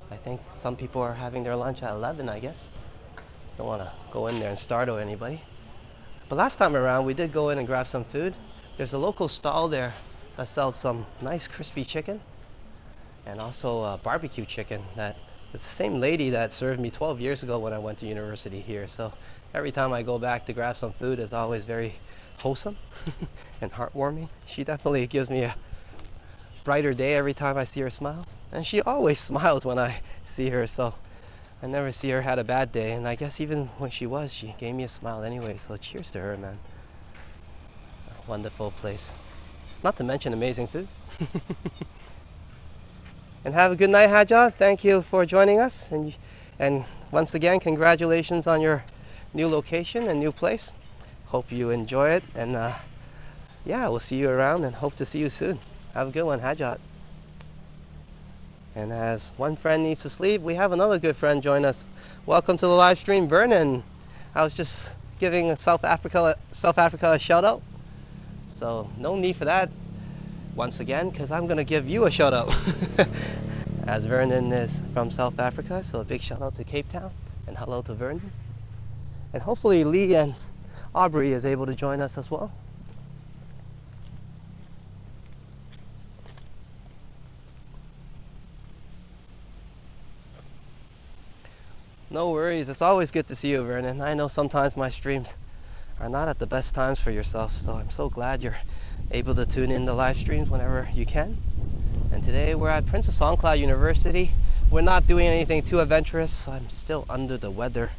I think some people are having their lunch at 11, I guess. Don't want to go in there and startle anybody. But last time around, we did go in and grab some food. There's a local stall there that sells some nice crispy chicken and also barbecue chicken. That it's the same lady that served me 12 years ago when I went to university here. So every time I go back to grab some food, it's always very wholesome and heartwarming. She definitely gives me a brighter day every time I see her smile. And she always smiles when I see her, so I never see her had a bad day. And I guess even when she gave me a smile anyway. So cheers to her, man. A wonderful place. Not to mention amazing food. And have a good night, Hajjah. Thank you for joining us. And once again, congratulations on your new location and new place. Hope you enjoy it. And yeah, we'll see you around and hope to see you soon. Have a good one, Hajjah. And as one friend needs to sleep, we have another good friend join us. Welcome to the live stream, Vernon. I was just giving South Africa a shout out. So no need for that once again, because I'm gonna give you a shout out. As Vernon is from South Africa, so a big shout out to Cape Town and hello to Vernon. And hopefully Lee and Aubrey is able to join us as well. No worries, it's always good to see you, Vernon. I know sometimes my streams are not at the best times for yourself, so I'm so glad you're able to tune in the live streams whenever you can. And today we're at Princess Songkla University. We're not doing anything too adventurous. I'm still under the weather,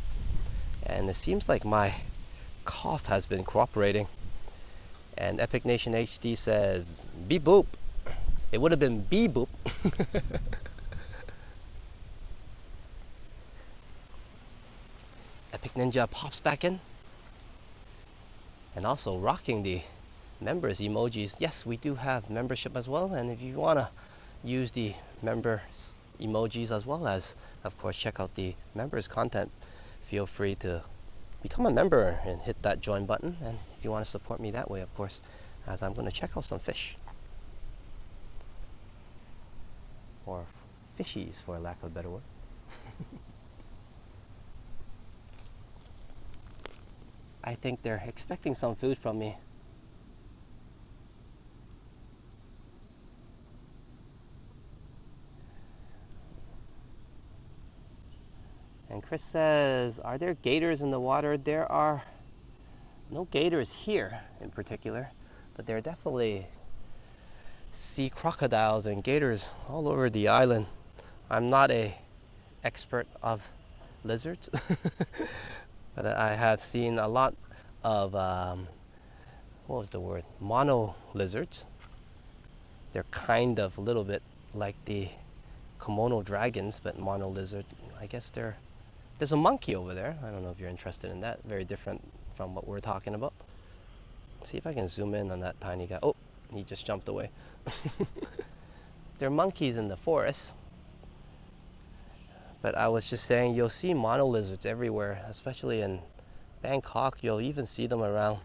and it seems like my cough has been cooperating. And Epic Nation HD says beep boop. It would have been beep boop. Epic Ninja pops back in, and also rocking the members emojis. Yes, we do have membership as well, and if you want to use the members emojis as well as, of course, check out the members content, feel free to become a member and hit that join button. And if you want to support me that way, of course, as I'm going to check out some fish, or fishies for lack of a better word. I think they're expecting some food from me. And Chris says, are there gators in the water? There are no gators here in particular, but there are definitely sea crocodiles and gators all over the island. I'm not an expert of lizards, but I have seen a lot of, what was the word? Mono lizards. They're kind of a little bit like the Komodo dragons, but mono lizard. I guess there's a monkey over there. I don't know if you're interested in that. Very different from what we're talking about. See if I can zoom in on that tiny guy. Oh, he just jumped away. There are monkeys in the forest. But I was just saying, you'll see mono lizards everywhere, especially in Bangkok. You'll even see them around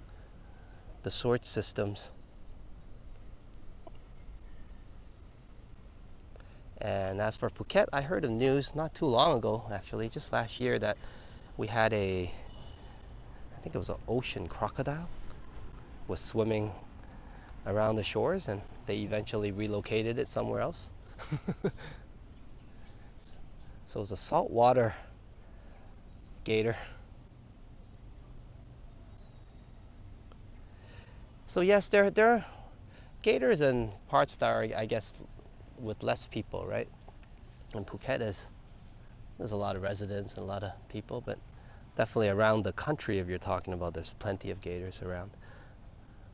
the sort systems. And as for Phuket, I heard of news not too long ago, actually, just last year, that we had I think it was an ocean crocodile, was swimming around the shores, and they eventually relocated it somewhere else. So it's a saltwater gator. So yes, there are gators in parts that are, I guess, with less people, right? And Phuket there's a lot of residents and a lot of people, but definitely around the country, if you're talking about, there's plenty of gators around.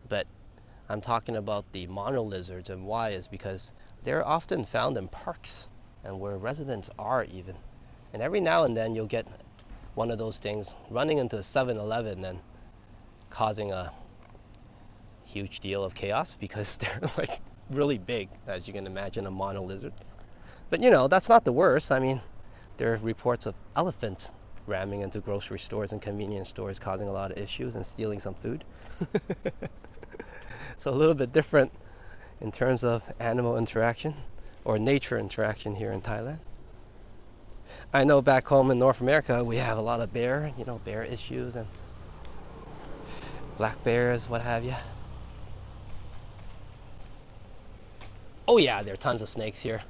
But I'm talking about the mono lizards, and why is because they're often found in parks and where residents are even. And every now and then you'll get one of those things running into a 7-Eleven and causing a huge deal of chaos because they're like really big, as you can imagine, a mono lizard. But you know, that's not the worst. I mean, there are reports of elephants ramming into grocery stores and convenience stores, causing a lot of issues and stealing some food. So a little bit different in terms of animal interaction or nature interaction here in Thailand. I know back home in North America we have a lot of bear issues and black bears, what have you. Oh yeah, there are tons of snakes here.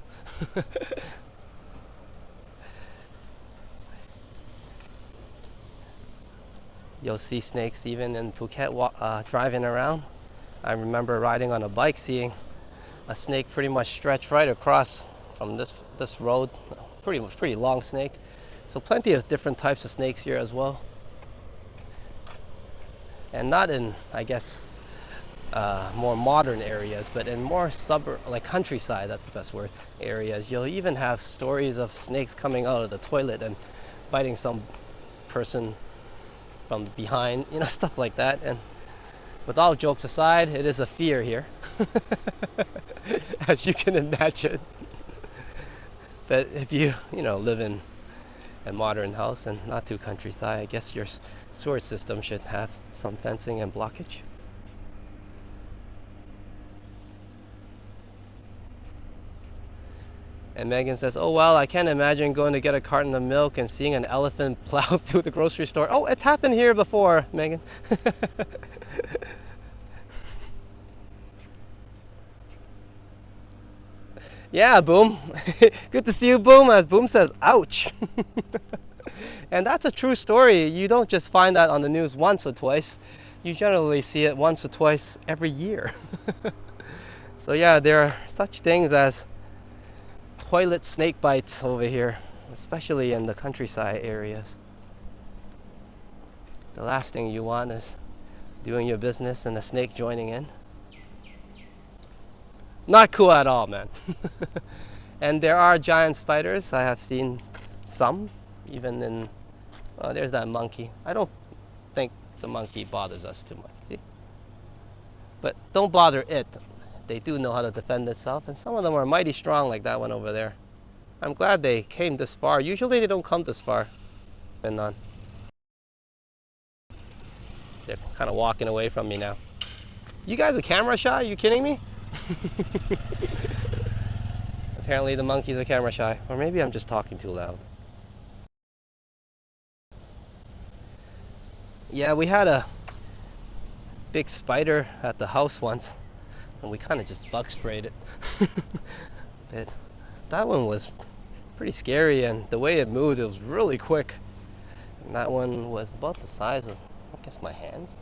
You'll see snakes even in Phuket driving around. I remember riding on a bike, seeing a snake pretty much stretch right across from this road. Pretty long snake. So plenty of different types of snakes here as well. And not in, I guess, more modern areas, but in more like countryside, that's the best word, areas, you'll even have stories of snakes coming out of the toilet and biting some person from behind, stuff like that. And with all jokes aside, it is a fear here, as you can imagine. But if you live in a modern house and not too countryside, I guess your sewer system should have some fencing and blockage. And Megan says, "Oh well, I can't imagine going to get a carton of milk and seeing an elephant plow through the grocery store." Oh, it's happened here before, Megan. Yeah, Boom. Good to see you, Boom. As Boom says, ouch. And that's a true story. You don't just find that on the news once or twice. You generally see it once or twice every year. So yeah, there are such things as toilet snake bites over here, especially in the countryside areas. The last thing you want is doing your business and a snake joining in. Not cool at all, man. And there are giant spiders. I have seen some, even in. Oh, there's that monkey. I don't think the monkey bothers us too much. See? But don't bother it. They do know how to defend itself, and some of them are mighty strong, like that one over there. I'm glad they came this far. Usually they don't come this far. And they're kind of walking away from me now. You guys are camera shy? Are you kidding me? Apparently the monkeys are camera shy. Or maybe I'm just talking too loud. Yeah, we had a big spider at the house once, and we kind of just bug sprayed it. But that one was pretty scary, and the way it moved, it was really quick. And that one was about the size of, I guess, my hands.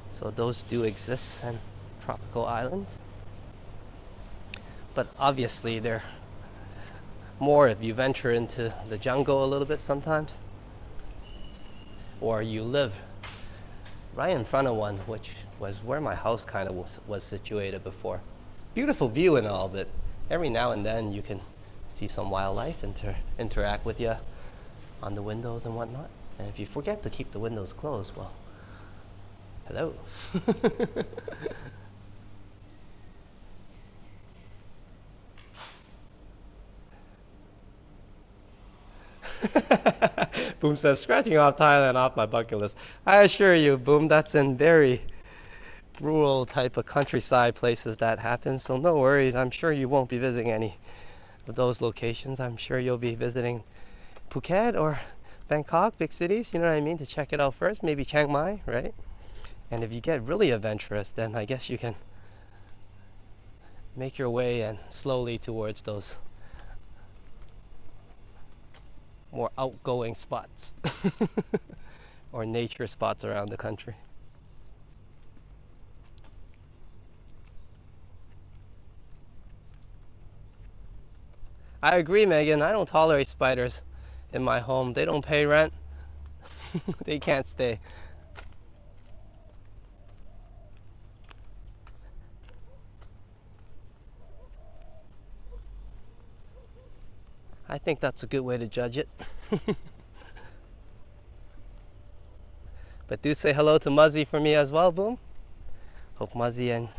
So those do exist in tropical islands. But obviously they're more if you venture into the jungle a little bit sometimes. Or you live right in front of one, which was where my house kind of was situated before. Beautiful view and all, but every now and then you can see some wildlife interact with you on the windows and whatnot. And if you forget to keep the windows closed, well, hello. Boom says, scratching off Thailand off my bucket list. I assure you, Boom, that's in very rural type of countryside places that happens. So no worries. I'm sure you won't be visiting any of those locations. I'm sure you'll be visiting Phuket or Bangkok, big cities, you know what I mean, to check it out first. Maybe Chiang Mai, right? And if you get really adventurous, then I guess you can make your way and slowly towards those more outgoing spots or nature spots around the country. I agree, Megan. I don't tolerate spiders in my home. They don't pay rent. They can't stay. I think that's a good way to judge it. But do say hello to Muzzy for me as well, Boom. Hope Muzzy and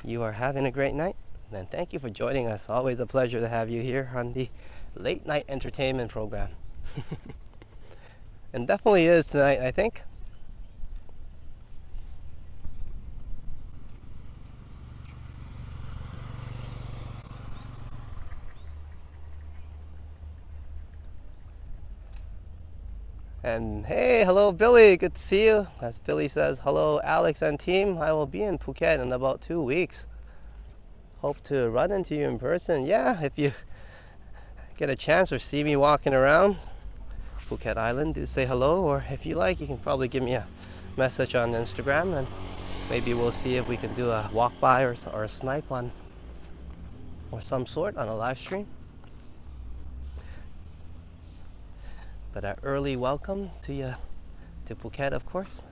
you are having a great night. And thank you for joining us. Always a pleasure to have you here on the late night entertainment program. And definitely is tonight, I think. And hey, hello Billy, good to see you. As Billy says, hello Alex and team. I will be in Phuket in about 2 weeks. Hope to run into you in person. Yeah, if you get a chance or see me walking around Phuket Island, do say hello. Or if you like, you can probably give me a message on Instagram, and maybe we'll see if we can do a walk by or a snipe on or some sort on a live stream. But an early welcome to you to Phuket, of course.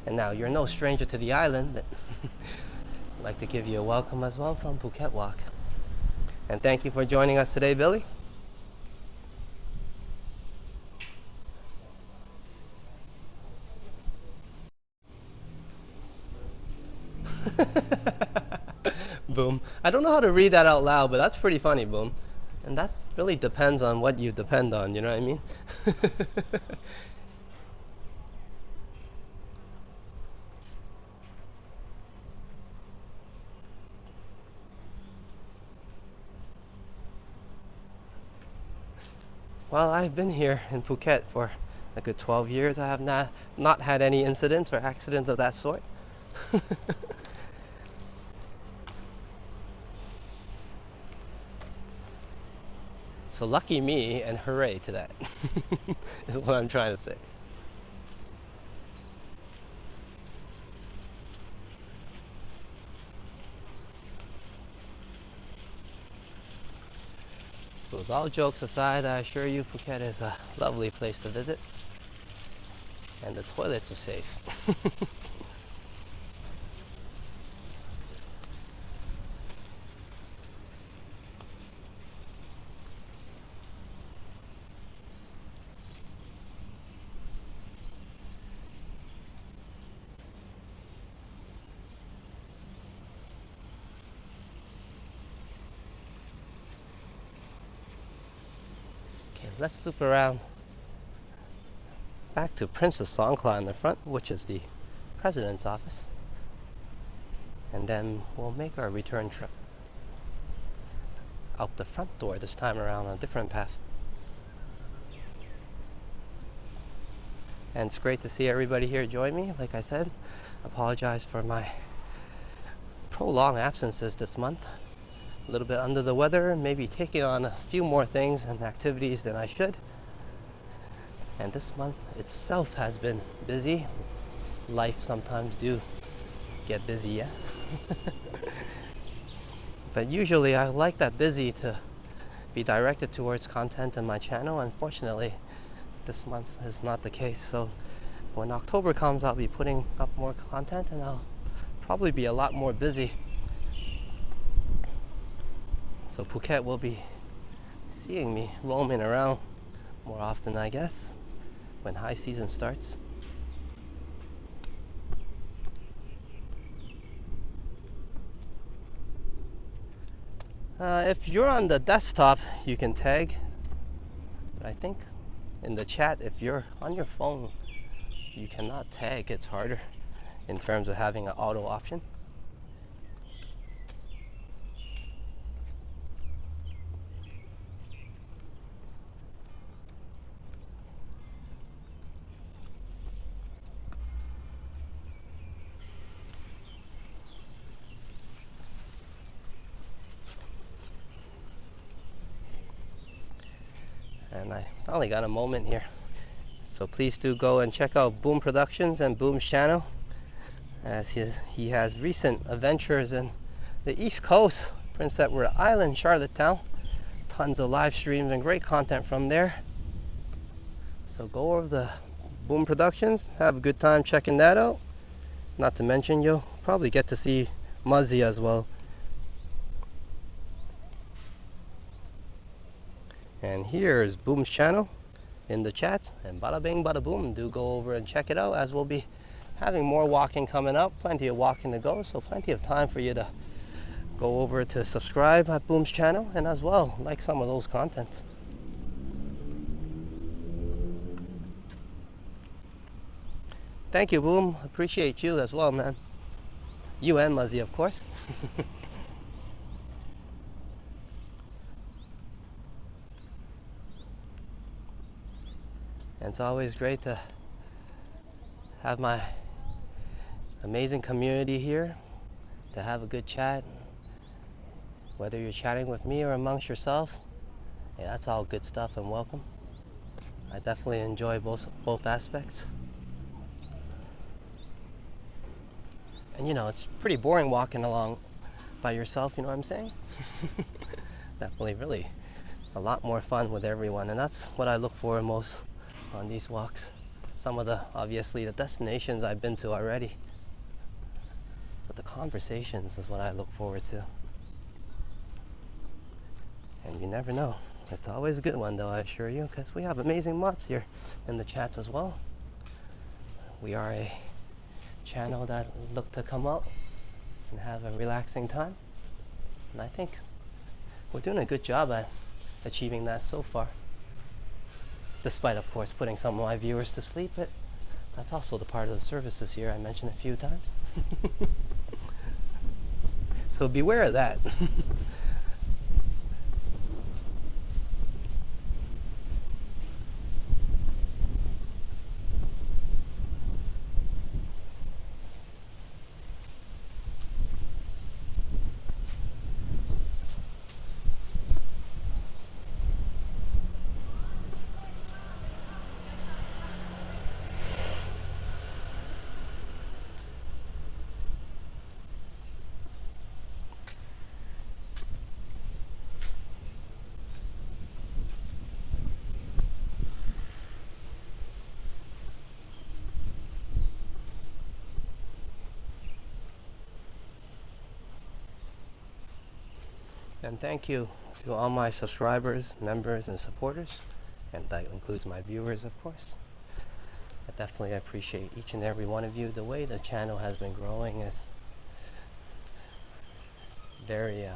And now you're no stranger to the island, but I'd like to give you a welcome as well from Phuket Walk. And thank you for joining us today, Billy. Boom. I don't know how to read that out loud, but that's pretty funny, Boom. And that really depends on what you depend on, you know what I mean? Well, I've been here in Phuket for a good 12 years. I have not had any incidents or accidents of that sort. So lucky me and hooray to that is what I'm trying to say. So with all jokes aside, I assure you Phuket is a lovely place to visit and the toilets are safe. Okay, let's loop around back to Princess Songkla in the front, which is the president's office. And then we'll make our return trip out the front door this time around on a different path. And it's great to see everybody here join me. Like I said, apologize for my prolonged absences this month. A little bit under the weather, maybe taking on a few more things and activities than I should. And this month itself has been busy. Life sometimes do get busy, yeah? But usually I like that busy to be directed towards content in my channel. Unfortunately, this month is not the case. So when October comes, I'll be putting up more content and I'll probably be a lot more busy. So Phuket will be seeing me roaming around more often, I guess, when high season starts. If you're on the desktop, you can tag. But I think in the chat, if you're on your phone, you cannot tag. It's harder in terms of having an auto option. And I finally got a moment here. So please do go and check out Boom Productions and Boom's channel, as he has recent adventures in the East Coast, Prince Edward Island, Charlottetown. Tons of live streams and great content from there. So go over the Boom Productions, have a good time checking that out. Not to mention you'll probably get to see Muzzy as well. And here is Boom's channel in the chat, and bada bing bada boom, do go over and check it out, as we'll be having more walking coming up, plenty of walking to go, so plenty of time for you to go over to subscribe at Boom's channel and as well like some of those contents. Thank you, Boom. Appreciate you as well, man. You and Muzzy, of course. And it's always great to have my amazing community here, to have a good chat, whether you're chatting with me or amongst yourself. Yeah, that's all good stuff and welcome. I definitely enjoy both aspects. And you know, it's pretty boring walking along by yourself, you know what I'm saying? Definitely really a lot more fun with everyone, and that's what I look for most on these walks. Some of the, obviously, the destinations I've been to already, but the conversations is what I look forward to. And you never know. It's always a good one, though, I assure you, because we have amazing mods here in the chats as well. We are a channel that look to come out and have a relaxing time. And I think we're doing a good job at achieving that so far. Despite, of course, putting some of my viewers to sleep, but that's also the part of the service this year I mentioned a few times. So beware of that. And thank you to all my subscribers, members, and supporters. And that includes my viewers, of course. I definitely appreciate each and every one of you. The way the channel has been growing is very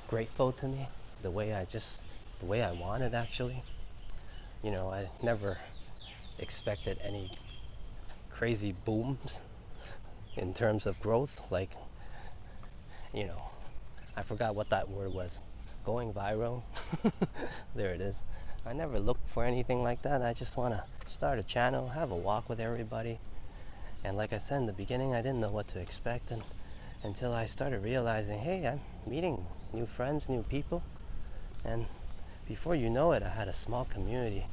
grateful to me. The way I want it, actually. You know, I never expected any crazy booms in terms of growth. Like, you know, I forgot what that word was. Going viral. There it is. I never looked for anything like that. I just want to start a channel, have a walk with everybody. And like I said in the beginning, I didn't know what to expect until I started realizing, hey, I'm meeting new friends, new people. And before you know it, I had a small community.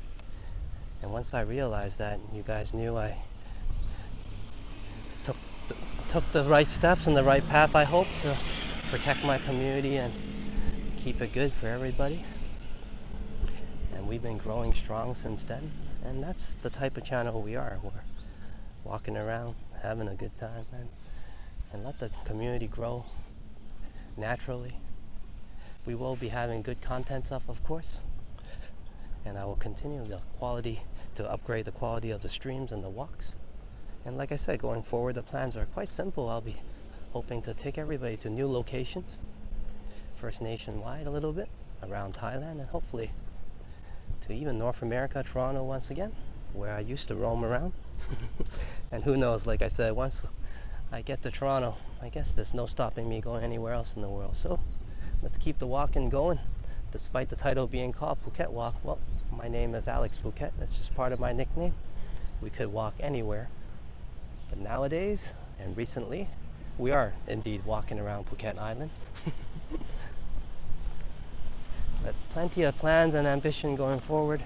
And once I realized that, you guys knew I took the right steps and the right path, I hope, to protect my community and keep it good for everybody. And we've been growing strong since then. And that's the type of channel we are. We're walking around, having a good time, and let the community grow naturally. We will be having good content up, of course. And I will continue to upgrade the quality of the streams and the walks. And like I said, going forward, the plans are quite simple. I'll be hoping to take everybody to new locations, first nationwide a little bit, around Thailand, and hopefully to even North America, Toronto once again, where I used to roam around. And who knows, like I said, once I get to Toronto, I guess there's no stopping me going anywhere else in the world. So let's keep the walking going. Despite the title being called Phuket Walk, well, my name is Alex Phuket. That's just part of my nickname. We could walk anywhere. But nowadays, and recently, we are indeed walking around Phuket Island. But plenty of plans and ambition going forward.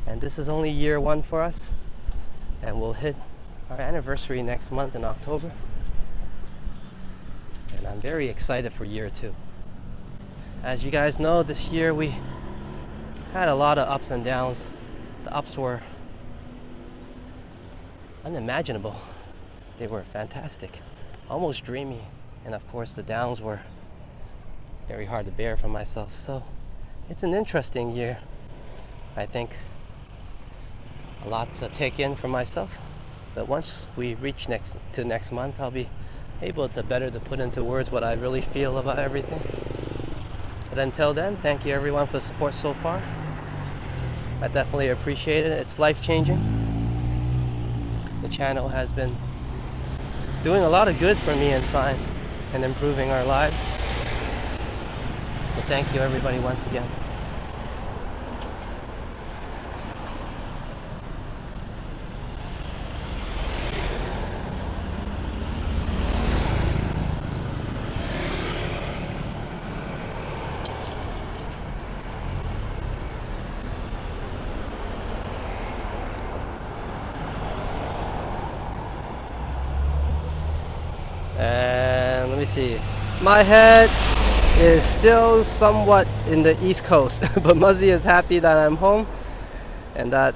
And this is only year one for us. And we'll hit our anniversary next month in October. And I'm very excited for year two. As you guys know, this year we had a lot of ups and downs. The ups were unimaginable. They were fantastic, almost dreamy. And of course the downs were very hard to bear for myself. So it's an interesting year. I think a lot to take in for myself. But once we reach next month, I'll be able to better to put into words what I really feel about everything. But until then, thank you everyone for the support so far. I definitely appreciate it. It's life-changing. The channel has been doing a lot of good for me inside and improving our lives. So thank you everybody once again. And let me see, my head is still somewhat in the East Coast, but Muzzy is happy that I'm home, and that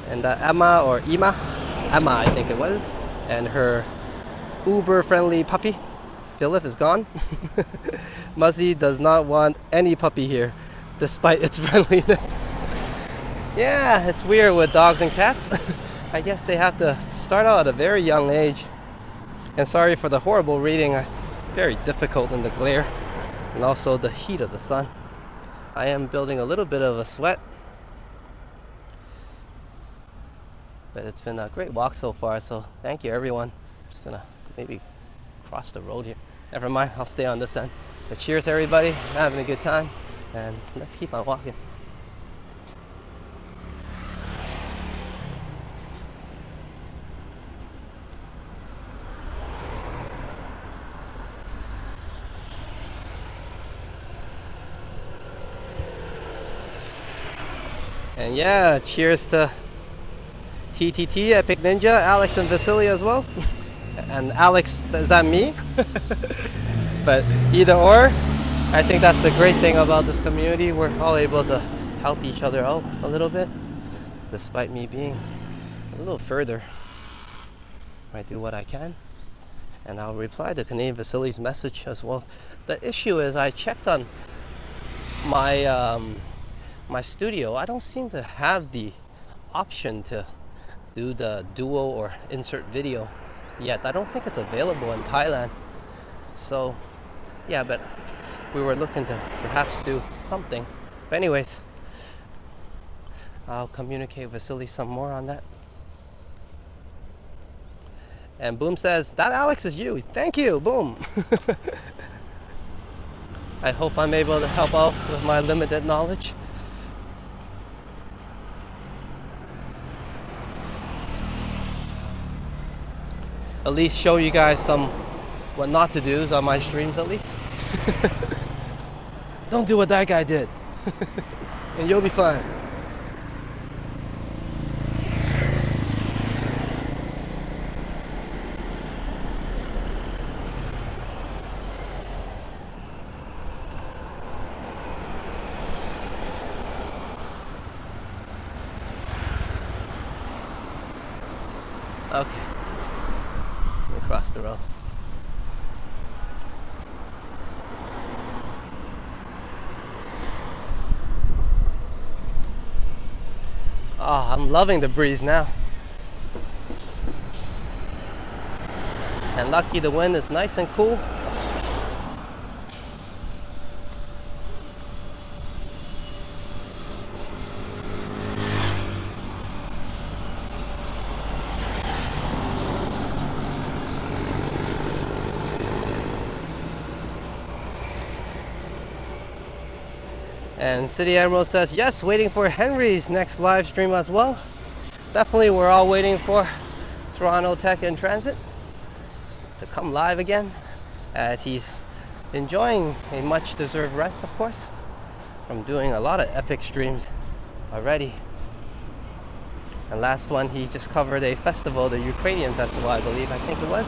Emma I think it was, and her uber friendly puppy Philip is gone. Muzzy does not want any puppy here despite its friendliness. Yeah, it's weird with dogs and cats. I guess they have to start out at a very young age. And sorry for the horrible reading, it's very difficult in the glare. and also the heat of the sun. I am building a little bit of a sweat, but it's been a great walk so far, so thank you everyone. Just gonna maybe cross the road here. Never mind, I'll stay on this end. But cheers everybody, I'm having a good time, and let's keep on walking. And yeah, cheers to TTT, Epic Ninja, Alex and Vasily as well. And Alex, is that me? But either or, I think that's the great thing about this community. We're all able to help each other out a little bit, despite me being a little further. I do what I can, and I'll reply to Canadian Vasily's message as well. The issue is I checked on my my studio. I don't seem to have the option to do the duo or insert video yet. I don't think it's available in Thailand. So yeah, but we were looking to perhaps do something. But anyways, I'll communicate with Vasily some more on that. And Boom says, that Alex is you. Thank you, Boom. I hope I'm able to help out with my limited knowledge. At least show you guys some what not to do on my streams at least. Don't do what that guy did. And you'll be fine. Okay. Let me cross the road. Oh, I'm loving the breeze now. And lucky the wind is nice and cool. And City Emerald says, yes, waiting for Henry's next live stream as well. Definitely, we're all waiting for Toronto Tech in Transit to come live again, as he's enjoying a much deserved rest, of course, from doing a lot of epic streams already. And last one, he just covered a festival, the Ukrainian festival, I believe, I think it was.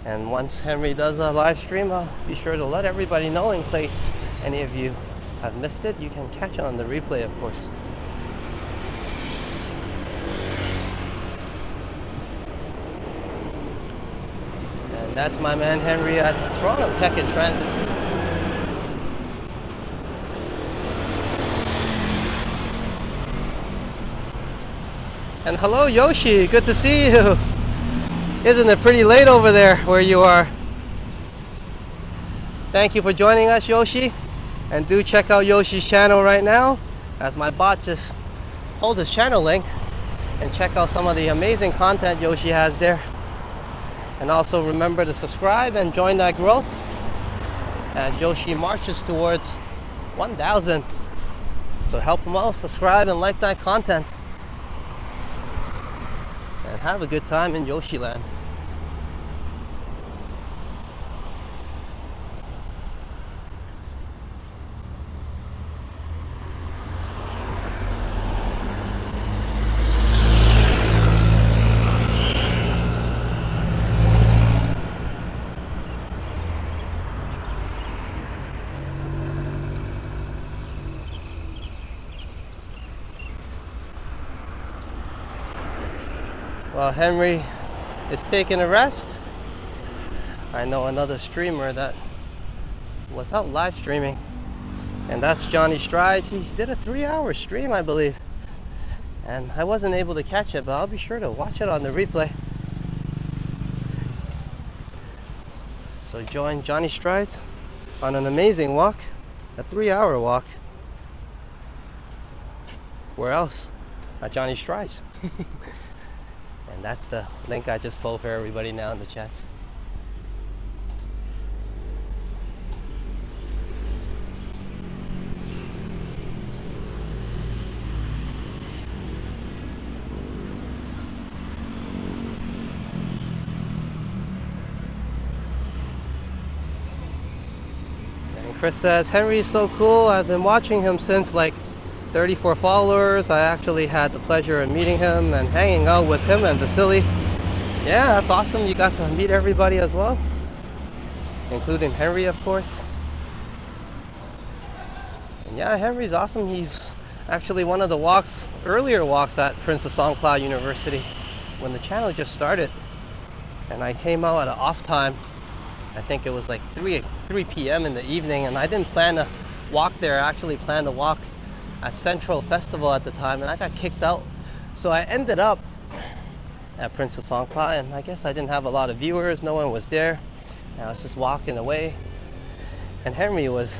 And once Henry does a live stream, I'll be sure to let everybody know in case any of you have missed it. You can catch it on the replay, of course. And that's my man Henry at Toronto Tech in Transit. And hello Yoshi, good to see you. Isn't it pretty late over there where you are? Thank you for joining us, Yoshi. And do check out Yoshi's channel right now, as my bot just hold his channel link, and check out some of the amazing content Yoshi has there. And also remember to subscribe and join that growth as Yoshi marches towards 1,000. So help him out, subscribe and like that content. And have a good time in Yoshi Land. While Henry is taking a rest, I know another streamer that was out live streaming, and that's Johnny Strides. He did a 3-hour stream, I believe, and I wasn't able to catch it, but I'll be sure to watch it on the replay. So join Johnny Strides on an amazing walk, a 3-hour walk. Where else? At Johnny Strides. And that's the link I just pulled for everybody now in the chats. Chris says, Henry is so cool. I've been watching him since like 34 followers. I actually had the pleasure of meeting him and hanging out with him and Vasily. Yeah, that's awesome. You got to meet everybody as well, including Henry, of course. And yeah, Henry's awesome. He's actually one of the earlier walks at Prince of Songkla University when the channel just started. And I came out at an off time. I think it was like 3 p.m. in the evening, and I didn't plan to walk there. I actually planned to walk at Central Festival at the time, and I got kicked out. So I ended up at Prince of Songkla, and I guess I didn't have a lot of viewers. No one was there. And I was just walking away. And Henry was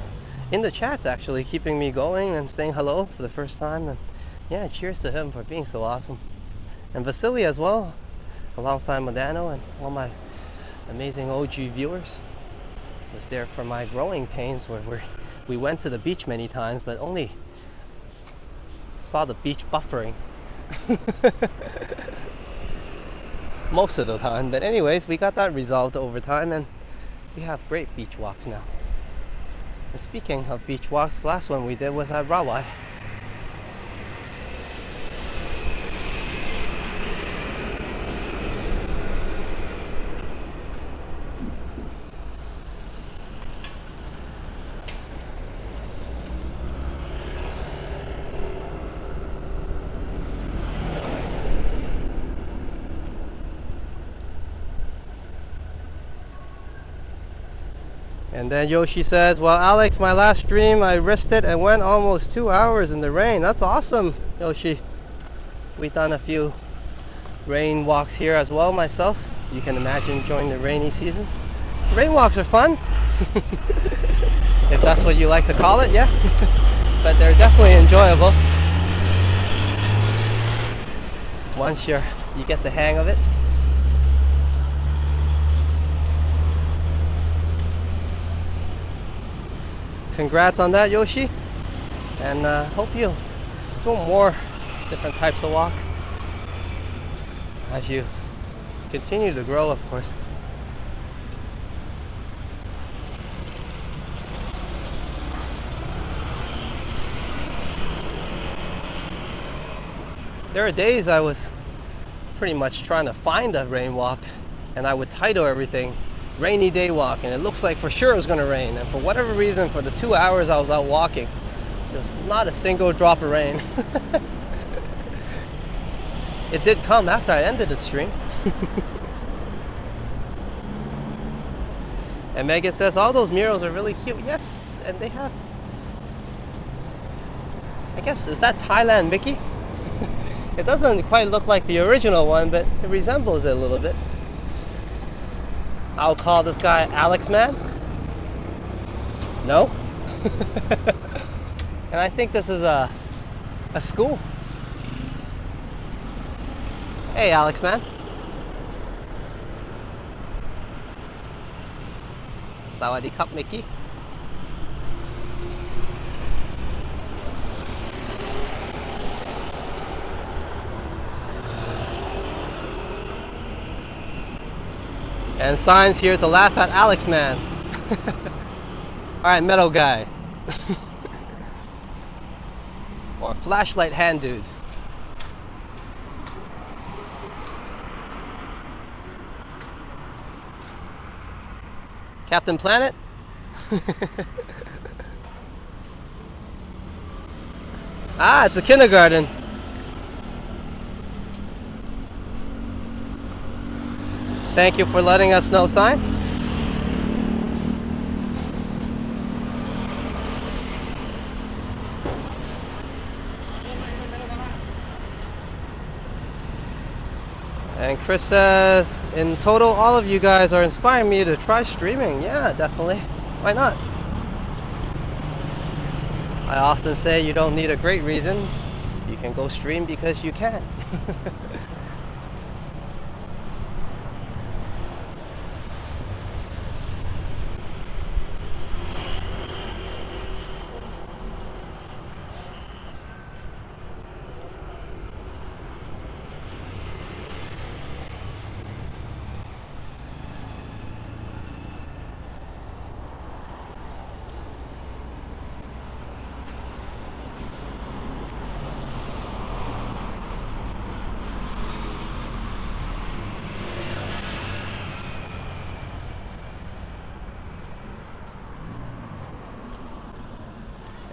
in the chats actually, keeping me going and saying hello for the first time. And yeah, cheers to him for being so awesome. And Vasily as well, alongside Modano and all my amazing OG viewers. Was there for my growing pains where we went to the beach many times but only saw the beach buffering most of the time. But anyways, we got that resolved over time and we have great beach walks now. And speaking of beach walks, the last one we did was at Rawai. And then Yoshi says, well, Alex, my last stream, I risked it and went almost 2 hours in the rain. That's awesome, Yoshi. We've done a few rain walks here as well myself. You can imagine during the rainy seasons. Rain walks are fun. If that's what you like to call it, yeah. But they're definitely enjoyable. Once you get the hang of it. Congrats on that, Yoshi, and hope you do more different types of walk as you continue to grow, of course. There are days I was pretty much trying to find a rain walk, and I would title everything rainy day walk, and it looks like for sure it was going to rain, and for whatever reason, for the 2 hours I was out walking, there was not a single drop of rain. It did come after I ended the stream. And Megan says all those murals are really cute. Yes, and they have, I guess, is that Thailand Mickey? It doesn't quite look like the original one, but it resembles it a little bit. I'll call this guy Alex Man. No? And I think this is a school. Hey, Alex Man. Sawadee Cup, Mickey. And signs here to laugh at Alex Man. Alright, metal guy. Or flashlight hand dude. Captain Planet? Ah, it's a kindergarten. Thank you for letting us know, sign. And Chris says, in total, all of you guys are inspiring me to try streaming. Yeah, definitely. Why not? I often say you don't need a great reason. You can go stream because you can.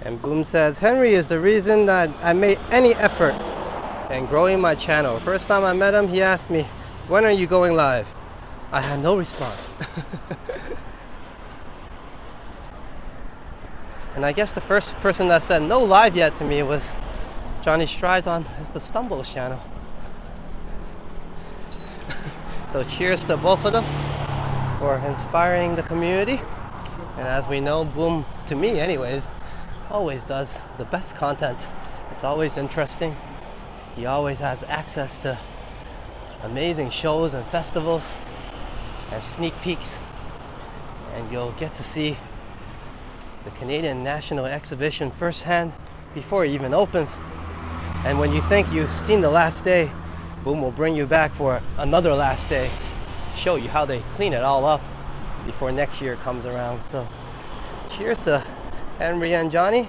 And Boom says, Henry is the reason that I made any effort in growing my channel. First time I met him, he asked me, when are you going live? I had no response. And I guess the first person that said no live yet to me was Johnny Strides on the Stumbles channel. So cheers to both of them for inspiring the community. And as we know, Boom, to me anyways, always does the best content. It's always interesting. He always has access to amazing shows and festivals and sneak peeks, and you'll get to see the Canadian National Exhibition firsthand before it even opens. And when you think you've seen the last day, Boom will bring you back for another last day, show you how they clean it all up before next year comes around. So cheers to Henry and Johnny,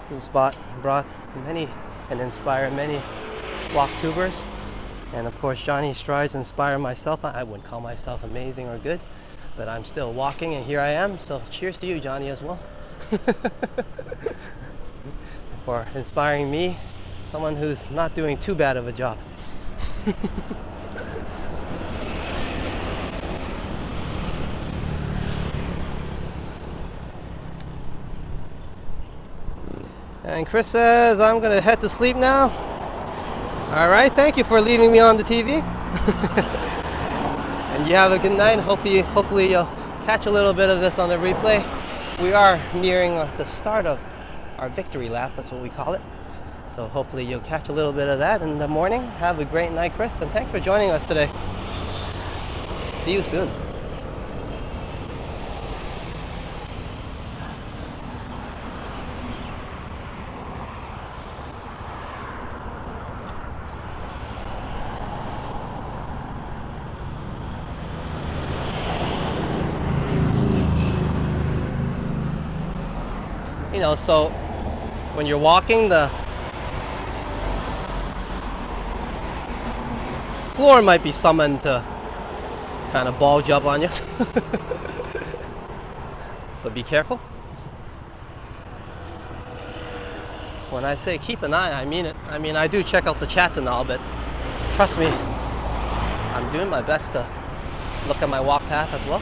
who's brought many and inspired many walktubers. And of course, Johnny Strides inspired myself. I wouldn't call myself amazing or good, but I'm still walking, and here I am. So cheers to you, Johnny, as well. For inspiring me, someone who's not doing too bad of a job. And Chris says, I'm gonna head to sleep now. All right, thank you for leaving me on the TV. And you have a good night. Hopefully you'll catch a little bit of this on the replay. We are nearing the start of our victory lap, that's what we call it. So hopefully you'll catch a little bit of that in the morning. Have a great night, Chris, and thanks for joining us today. See you soon. You know, so when you're walking, the floor might be summoned to kind of bulge up on you. So be careful. When I say keep an eye, I mean it. I mean, I do check out the chats and all, but trust me, I'm doing my best to look at my walk path as well.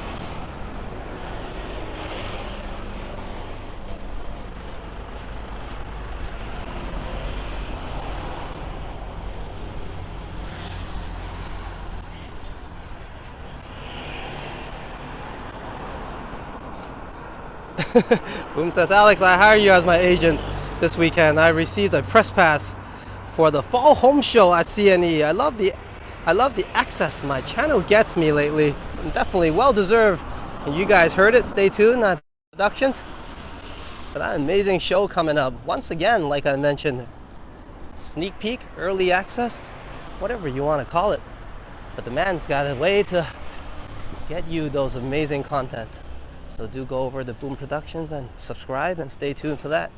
Boom says, Alex, I hire you as my agent this weekend. I received a press pass for the fall home show at CNE. I love the access my channel gets me lately. Definitely well deserved. And you guys heard it. Stay tuned at Productions for that amazing show coming up. Once again, like I mentioned, sneak peek, early access, whatever you want to call it. But the man's got a way to get you those amazing content. So do go over to Boom Productions and subscribe and stay tuned for that,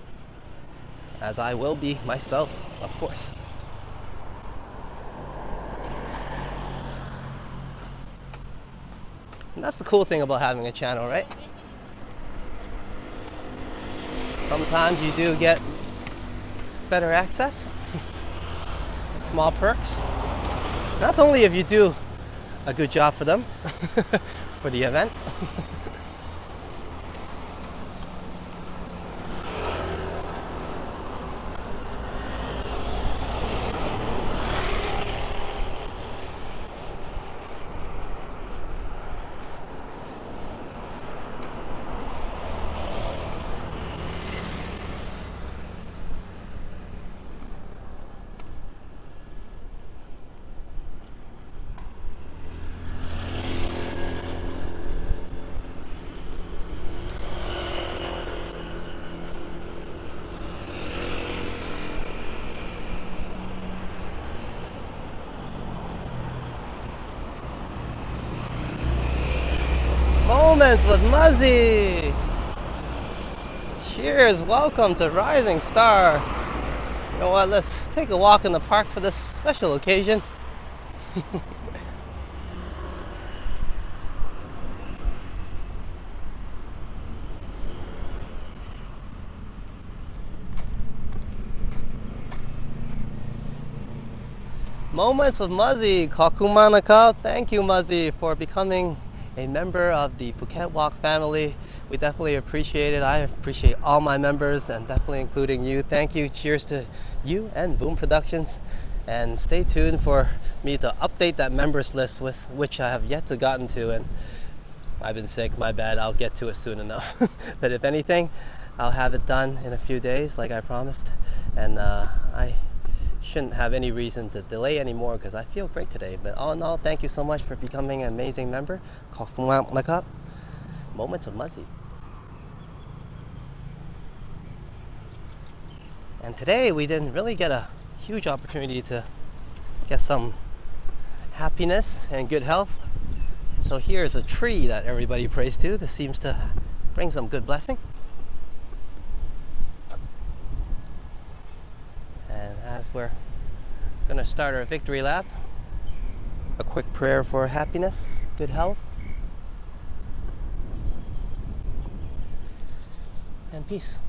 as I will be myself, of course. And that's the cool thing about having a channel, right? Sometimes you do get better access, small perks. That's only if you do a good job for them, for the event. Moments with Muzzy. Cheers, welcome to Rising Star. You know what, let's take a walk in the park for this special occasion. Moments with Muzzy, Kakumanaka. Thank you, Muzzy, for becoming a member of the Phuket Walk family. We definitely appreciate it. I appreciate all my members and definitely including you. Thank you. Cheers to you and Boom Productions. And stay tuned for me to update that members list, with which I have yet to gotten to. And I've been sick, my bad. I'll get to it soon enough. But if anything, I'll have it done in a few days like I promised. And I shouldn't have any reason to delay anymore because I feel great today. But all in all, thank you so much for becoming an amazing member. Moments with Muzzy. And today we didn't really get a huge opportunity to get some happiness and good health. So here's a tree that everybody prays to. This seems to bring some good blessing. And as we're going to start our victory lap, a quick prayer for happiness, good health, and peace.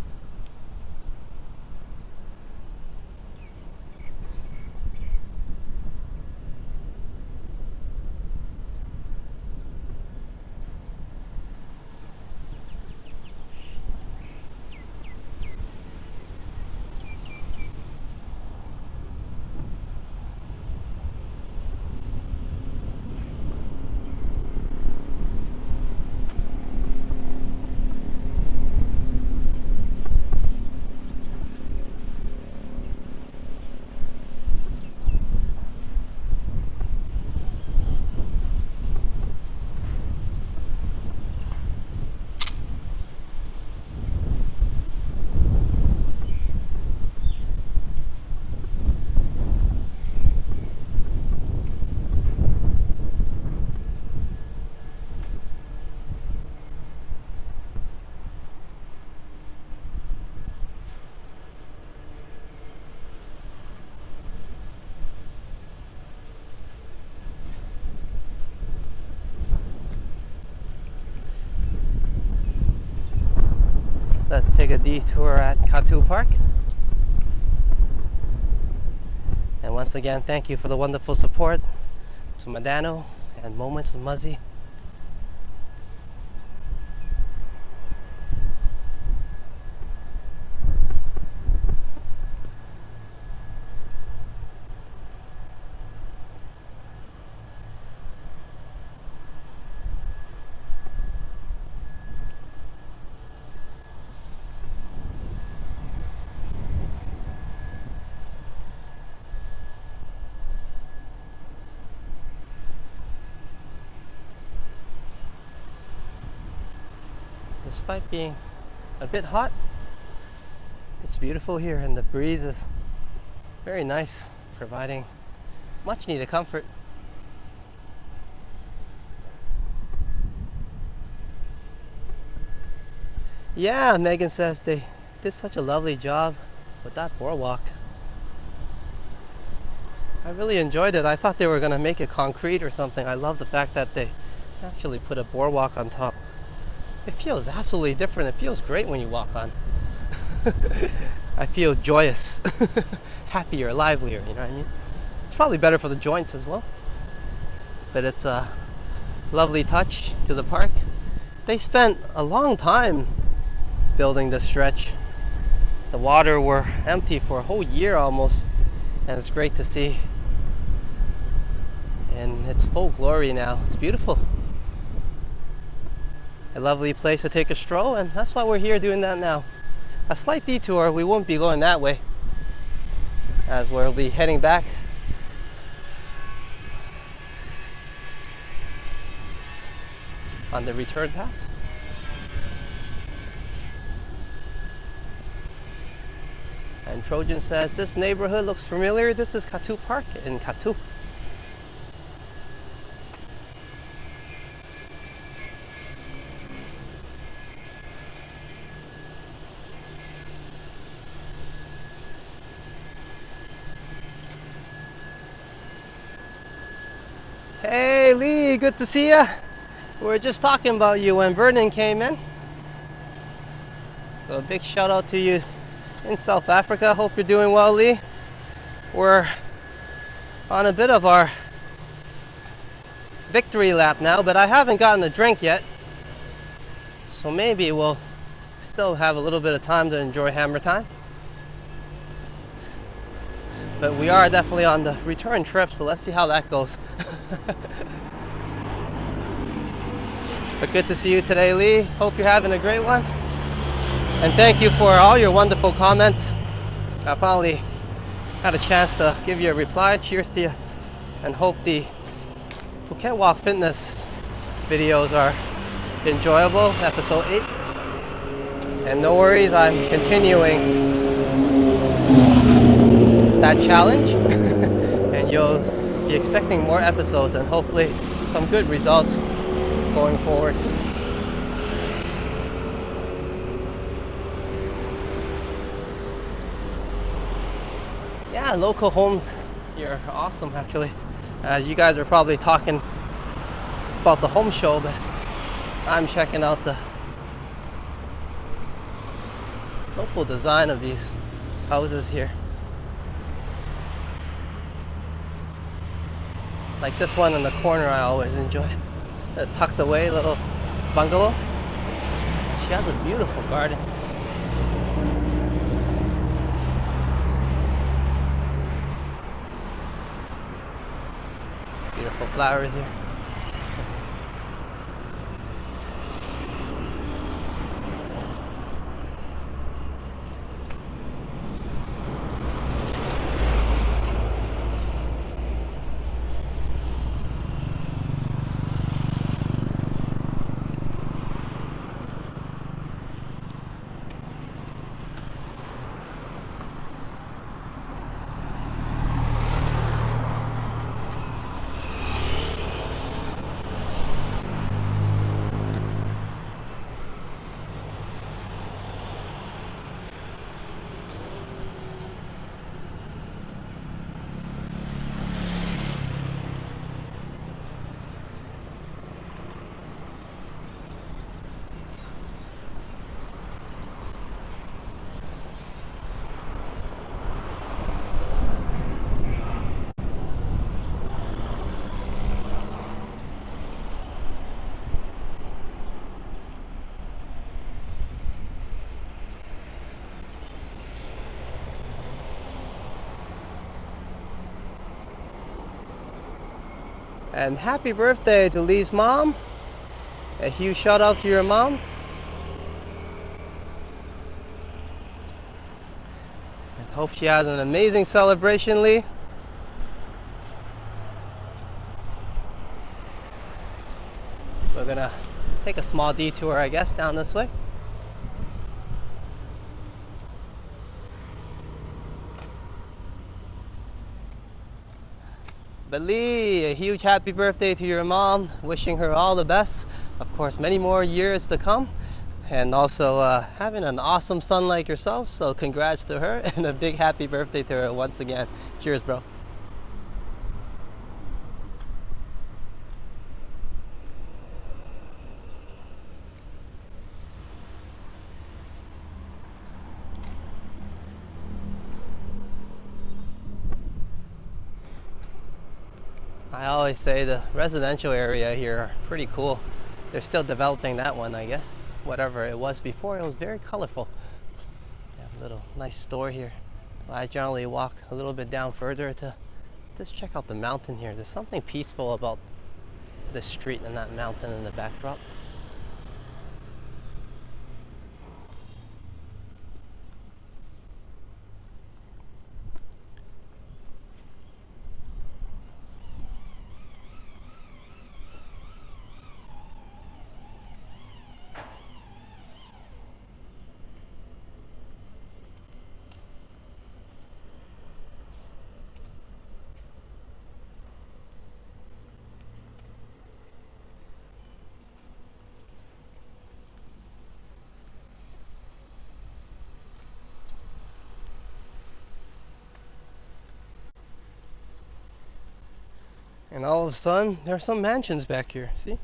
Let's take a detour at Kathu Park. And once again, thank you for the wonderful support to Madano and Moments with Muzzy. Despite being a bit hot, it's beautiful here and the breeze is very nice, providing much needed comfort. Yeah, Megan says they did such a lovely job with that boardwalk. I really enjoyed it. I thought they were going to make it concrete or something. I love the fact that they actually put a boardwalk on top. It feels absolutely different. It feels great when you walk on. I feel joyous, happier, livelier, you know what I mean? It's probably better for the joints as well. But it's a lovely touch to the park. They spent a long time building this stretch. The water were empty for a whole year almost, and it's great to see in its full glory now. It's beautiful. A lovely place to take a stroll, and that's why we're here doing that now. A slight detour, we won't be going that way, as we'll be heading back on the return path. And Trojan says, this neighborhood looks familiar. This is Kathu Park in Kathu. Hey Lee, good to see ya. We were just talking about you when Vernon came in. So a big shout out to you in South Africa. Hope you're doing well, Lee. We're on a bit of our victory lap now, but I haven't gotten a drink yet. So maybe we'll still have a little bit of time to enjoy hammer time. But we are definitely on the return trip, so let's see how that goes. But good to see you today, Lee. Hope you're having a great one. And thank you for all your wonderful comments. I finally had a chance to give you a reply. Cheers to you. And hope the Phuket Walk Fitness videos are enjoyable, episode 8. And no worries, I'm continuing that challenge. And you'll be expecting more episodes and hopefully some good results going forward. Yeah, local homes here are awesome actually. You guys are probably talking about the home show, but I'm checking out the local design of these houses here. Like this one in the corner I always enjoy. A tucked away little bungalow. She has a beautiful garden. Beautiful flowers here. And happy birthday to Lee's mom. A huge shout out to your mom. And hope she has an amazing celebration, Lee. We're gonna take a small detour, I guess, down this way. But Lee, a huge happy birthday to your mom. Wishing her all the best. Of course, many more years to come. And also having an awesome son like yourself. So congrats to her and a big happy birthday to her once again. Cheers, bro. I always say the residential area here are pretty cool. They're still developing that one, I guess. Whatever it was before, it was very colorful. They have a little nice store here. I generally walk a little bit down further to just check out the mountain here. There's something peaceful about the street and that mountain in the backdrop. And all of a sudden, there are some mansions back here. See?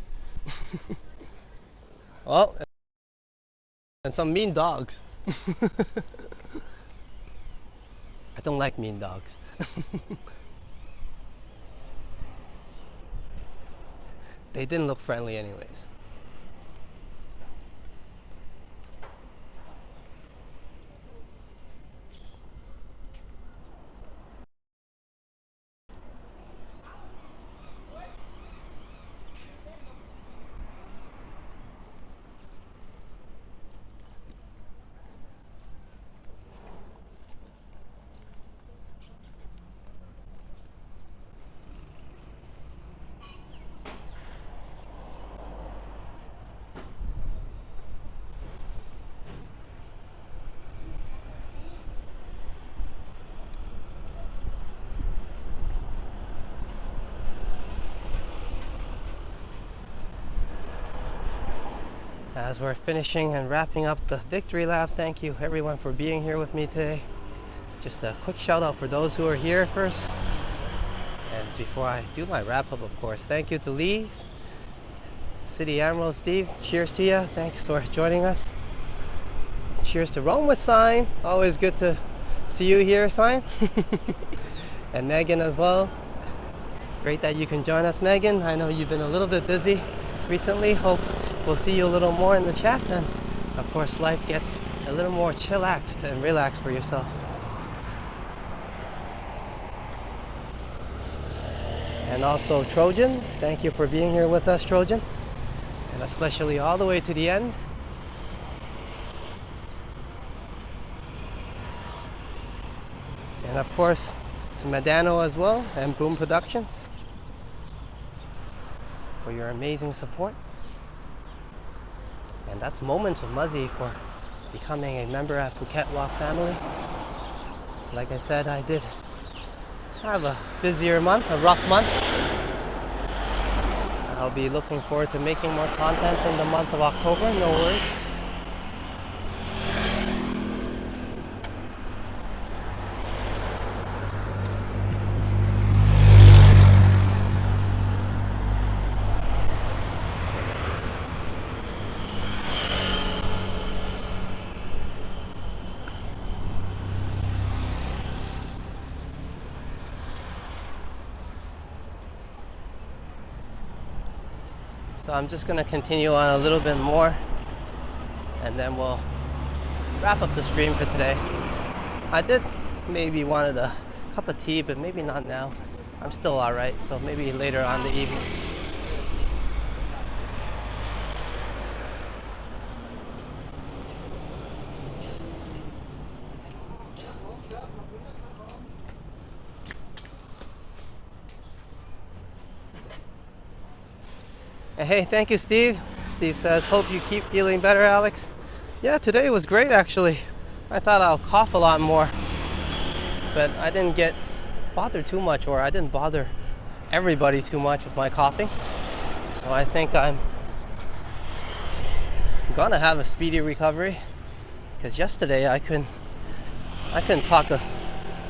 Oh, and some mean dogs. I don't like mean dogs. They didn't look friendly anyways. As we're finishing and wrapping up the victory lap, thank you everyone for being here with me today. Just a quick shout out for those who are here first. And before I do my wrap up, of course, thank you to Lee, City Admiral Steve, cheers to you. Thanks for joining us. Cheers to Rome with Sign. Always good to see you here, Sign. And Megan as well. Great that you can join us, Megan. I know you've been a little bit busy recently. Hope we'll see you a little more in the chat, and of course life gets a little more chillaxed and relaxed for yourself. And also Trojan, thank you for being here with us, Trojan, and especially all the way to the end. And of course to Medano as well, and Boom Productions, for your amazing support. And that's Moments with Muzzy for becoming a member at Phuket Walk family. Like I said, I did have a busier month, a rough month. I'll be looking forward to making more content in the month of October, no worries. So I'm just going to continue on a little bit more, and then we'll wrap up the stream for today. I did maybe wanted a cup of tea, but maybe not now. I'm still alright, so maybe later on the evening. Hey, thank you, Steve. Steve says, hope you keep feeling better, Alex. Yeah, today was great, actually. I thought I'll cough a lot more, but I didn't get bothered too much, or I didn't bother everybody too much with my coughing. So I think I'm gonna have a speedy recovery, because yesterday I couldn't talk a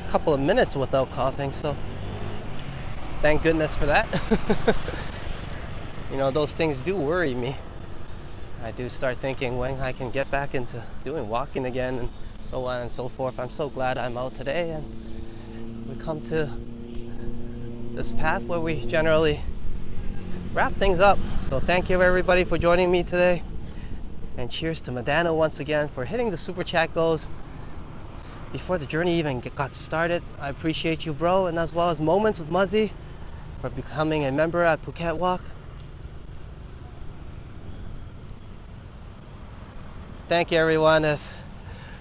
couple of minutes without coughing, so thank goodness for that. You know, those things do worry me. I do start thinking when I can get back into doing walking again, and so on and so forth. I'm so glad I'm out today, and we come to this path where we generally wrap things up. So thank you everybody for joining me today, and cheers to Medano once again for hitting the super chat goals before the journey even got started. I appreciate you, bro, and as well as Moments with Muzzy for becoming a member at Phuket Walk. Thank you everyone. If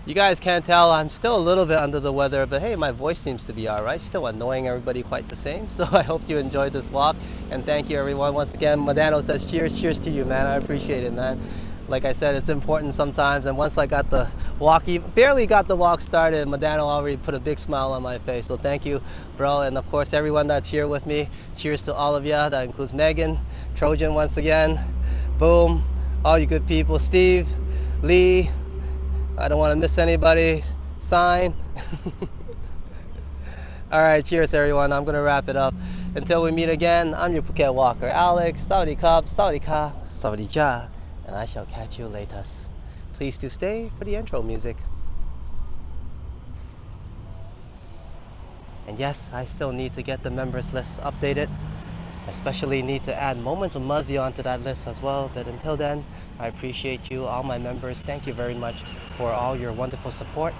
you guys can't tell, I'm still a little bit under the weather, but hey, my voice seems to be alright. Still annoying everybody quite the same. So I hope you enjoyed this walk, and thank you everyone once again. Medano says cheers. Cheers to you, man. I appreciate it, man. Like I said, it's important sometimes, and once I got the walk, barely got the walk started, Medano already put a big smile on my face. So thank you, bro, and of course everyone that's here with me. Cheers to all of you. That includes Megan, Trojan once again, Boom, all you good people, Steve, Lee, I don't want to miss anybody, Sign. All right, cheers everyone. I'm gonna wrap it up. Until we meet again, I'm your Phuket Walker, Alex. Saudi Cup, Saudi Ka, Saudi Ja, and I shall catch you later. Please do stay for the intro music. And yes, I still need to get the members list updated. Especially need to add Moments of Muzzy onto that list as well. But until then, I appreciate you, all my members. Thank you very much for all your wonderful support.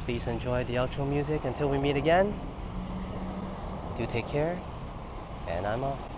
Please enjoy the outro music until we meet again. Do take care, and I'm off.